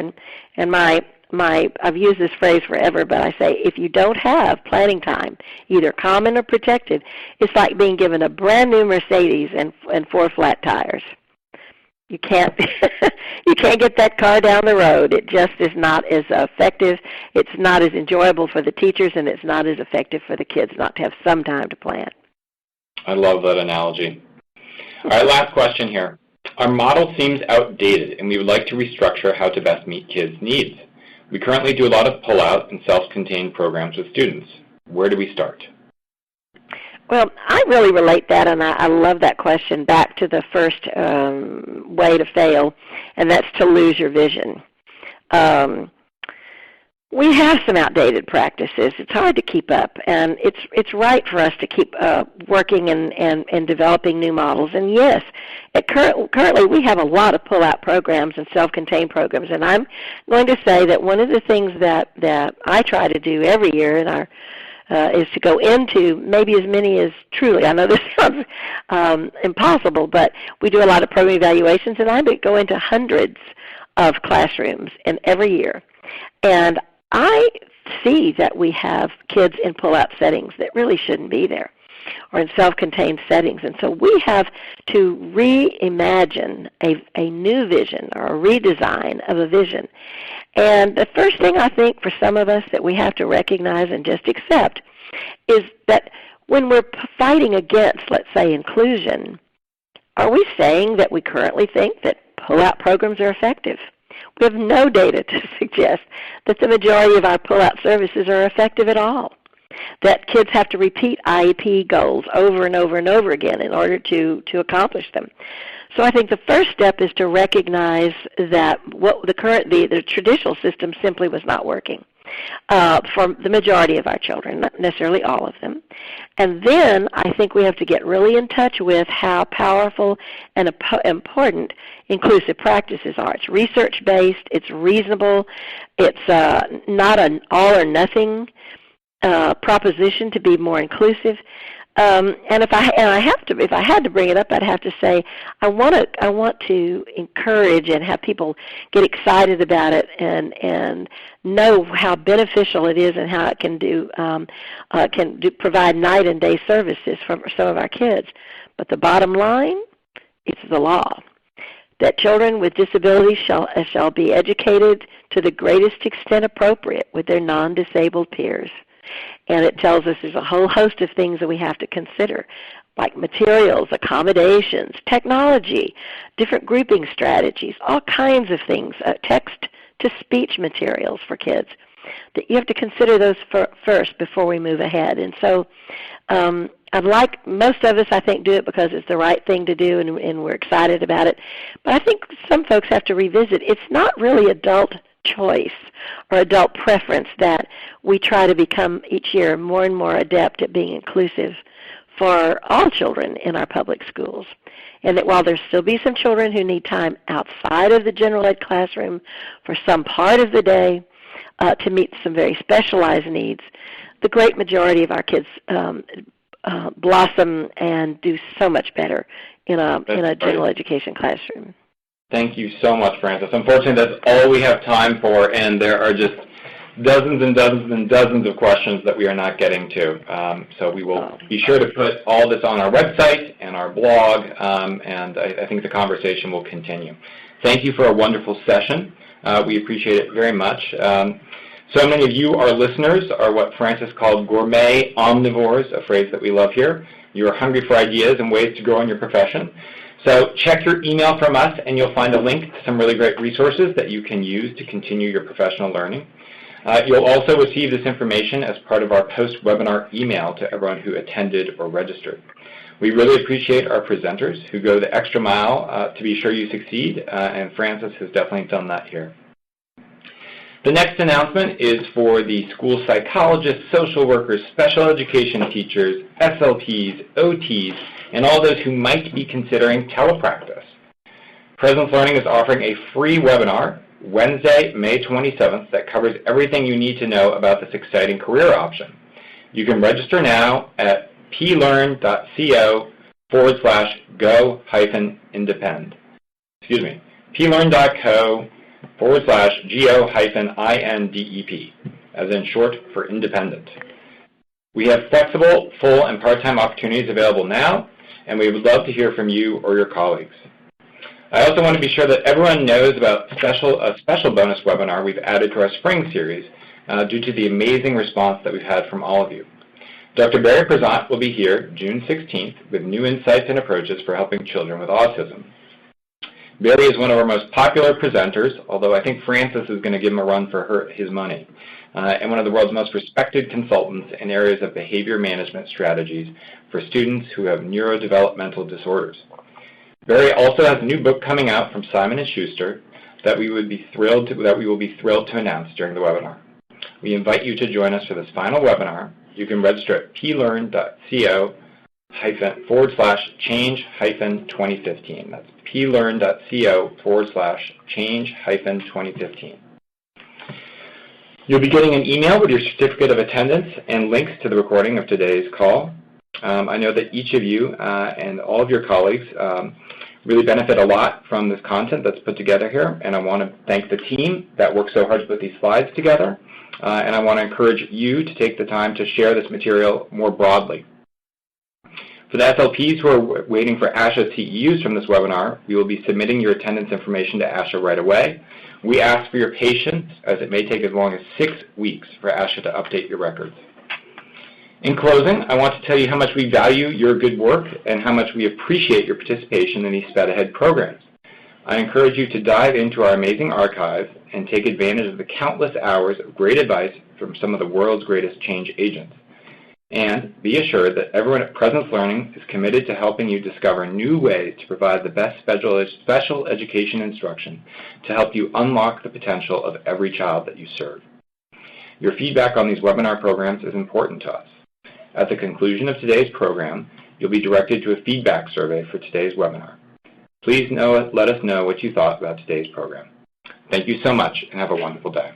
And I've used this phrase forever, but I say if you don't have planning time, either common or protected, it's like being given a brand new Mercedes and 4 flat tires. You can't get that car down the road. It just is not as effective. It's not as enjoyable for the teachers, and it's not as effective for the kids not to have some time to plan. I love that analogy. All right, last question here. Our model seems outdated, and we would like to restructure how to best meet kids' needs. We currently do a lot of pull-out and self-contained programs with students. Where do we start? Well, I really relate that, and I love that question, back to the first way to fail, and that's to lose your vision. We have some outdated practices. It's hard to keep up, and it's right for us to keep working and developing new models. And yes, currently we have a lot of pull-out programs and self-contained programs, and I'm going to say that one of the things that I try to do every year in our is to go into maybe as many as truly. I know this sounds impossible, but we do a lot of program evaluations, and I go into hundreds of classrooms in every year. And I see that we have kids in pull-out settings that really shouldn't be there, or in self-contained settings. And so we have to reimagine a new vision, or a redesign of a vision. And the first thing I think for some of us that we have to recognize and just accept is that when we're fighting against, let's say, inclusion, are we saying that we currently think that pull-out programs are effective? We have no data to suggest that the majority of our pull-out services are effective at all, that kids have to repeat IEP goals over and over and over again in order to accomplish them. So I think the first step is to recognize that what the traditional system simply was not working for the majority of our children, not necessarily all of them. And then I think we have to get really in touch with how powerful and important inclusive practices are. It's research-based, it's reasonable, it's not an all-or-nothing proposition to be more inclusive. And if I had to bring it up, I'd have to say I want to encourage and have people get excited about it and know how beneficial it is and how it can provide night and day services for some of our kids. But the bottom line, it's the law that children with disabilities shall be educated to the greatest extent appropriate with their non-disabled peers. And it tells us there's a whole host of things that we have to consider, like materials, accommodations, technology, different grouping strategies, all kinds of things, text-to-speech materials for kids. That you have to consider those first before we move ahead. And so most of us, I think, do it because it's the right thing to do and we're excited about it. But I think some folks have to revisit. It's not really adult choice or adult preference that we try to become each year more and more adept at being inclusive for all children in our public schools. And that while there still be some children who need time outside of the general ed classroom for some part of the day to meet some very specialized needs, the great majority of our kids blossom and do so much better in a general education classroom. Thank you so much, Frances. Unfortunately, that's all we have time for, and there are just dozens and dozens and dozens of questions that we are not getting to. So we will be sure to put all this on our website and our blog, and I think the conversation will continue. Thank you for a wonderful session. We appreciate it very much. So many of you, our listeners, are what Frances called gourmet omnivores, a phrase that we love here. You are hungry for ideas and ways to grow in your profession. So check your email from us, and you'll find a link to some really great resources that you can use to continue your professional learning. You'll also receive this information as part of our post-webinar email to everyone who attended or registered. We really appreciate our presenters who go the extra mile to be sure you succeed, and Frances has definitely done that here. The next announcement is for the school psychologists, social workers, special education teachers, SLPs, OTs, and all those who might be considering telepractice. Presence Learning is offering a free webinar Wednesday, May 27th that covers everything you need to know about this exciting career option. You can register now at plearn.co/go-independ. Excuse me, plearn.co/go-indep, as in short for independent. We have flexible, full, and part-time opportunities available now, and we would love to hear from you or your colleagues. I also want to be sure that everyone knows about a special bonus webinar we've added to our spring series due to the amazing response that we've had from all of you. Dr. Barry Prezant will be here June 16th with new insights and approaches for helping children with autism. Barry is one of our most popular presenters, although I think Frances is going to give him a run for his money. and one of the world's most respected consultants in areas of behavior management strategies for students who have neurodevelopmental disorders. Barry also has a new book coming out from Simon & Schuster that we will be thrilled to announce during the webinar. We invite you to join us for this final webinar. You can register at plearn.co/change-2015. That's plearn.co/change-2015. You'll be getting an email with your certificate of attendance and links to the recording of today's call. I know that each of you and all of your colleagues really benefit a lot from this content that's put together here, and I want to thank the team that worked so hard to put these slides together, and I want to encourage you to take the time to share this material more broadly. For the SLPs who are waiting for ASHA CEUs from this webinar, we will be submitting your attendance information to ASHA right away. We ask for your patience, as it may take as long as 6 weeks for ASHA to update your records. In closing, I want to tell you how much we value your good work and how much we appreciate your participation in these Sped Ahead programs. I encourage you to dive into our amazing archive and take advantage of the countless hours of great advice from some of the world's greatest change agents. And be assured that everyone at Presence Learning is committed to helping you discover new ways to provide the best special education instruction to help you unlock the potential of every child that you serve. Your feedback on these webinar programs is important to us. At the conclusion of today's program, you'll be directed to a feedback survey for today's webinar. Please let us know what you thought about today's program. Thank you so much, and have a wonderful day.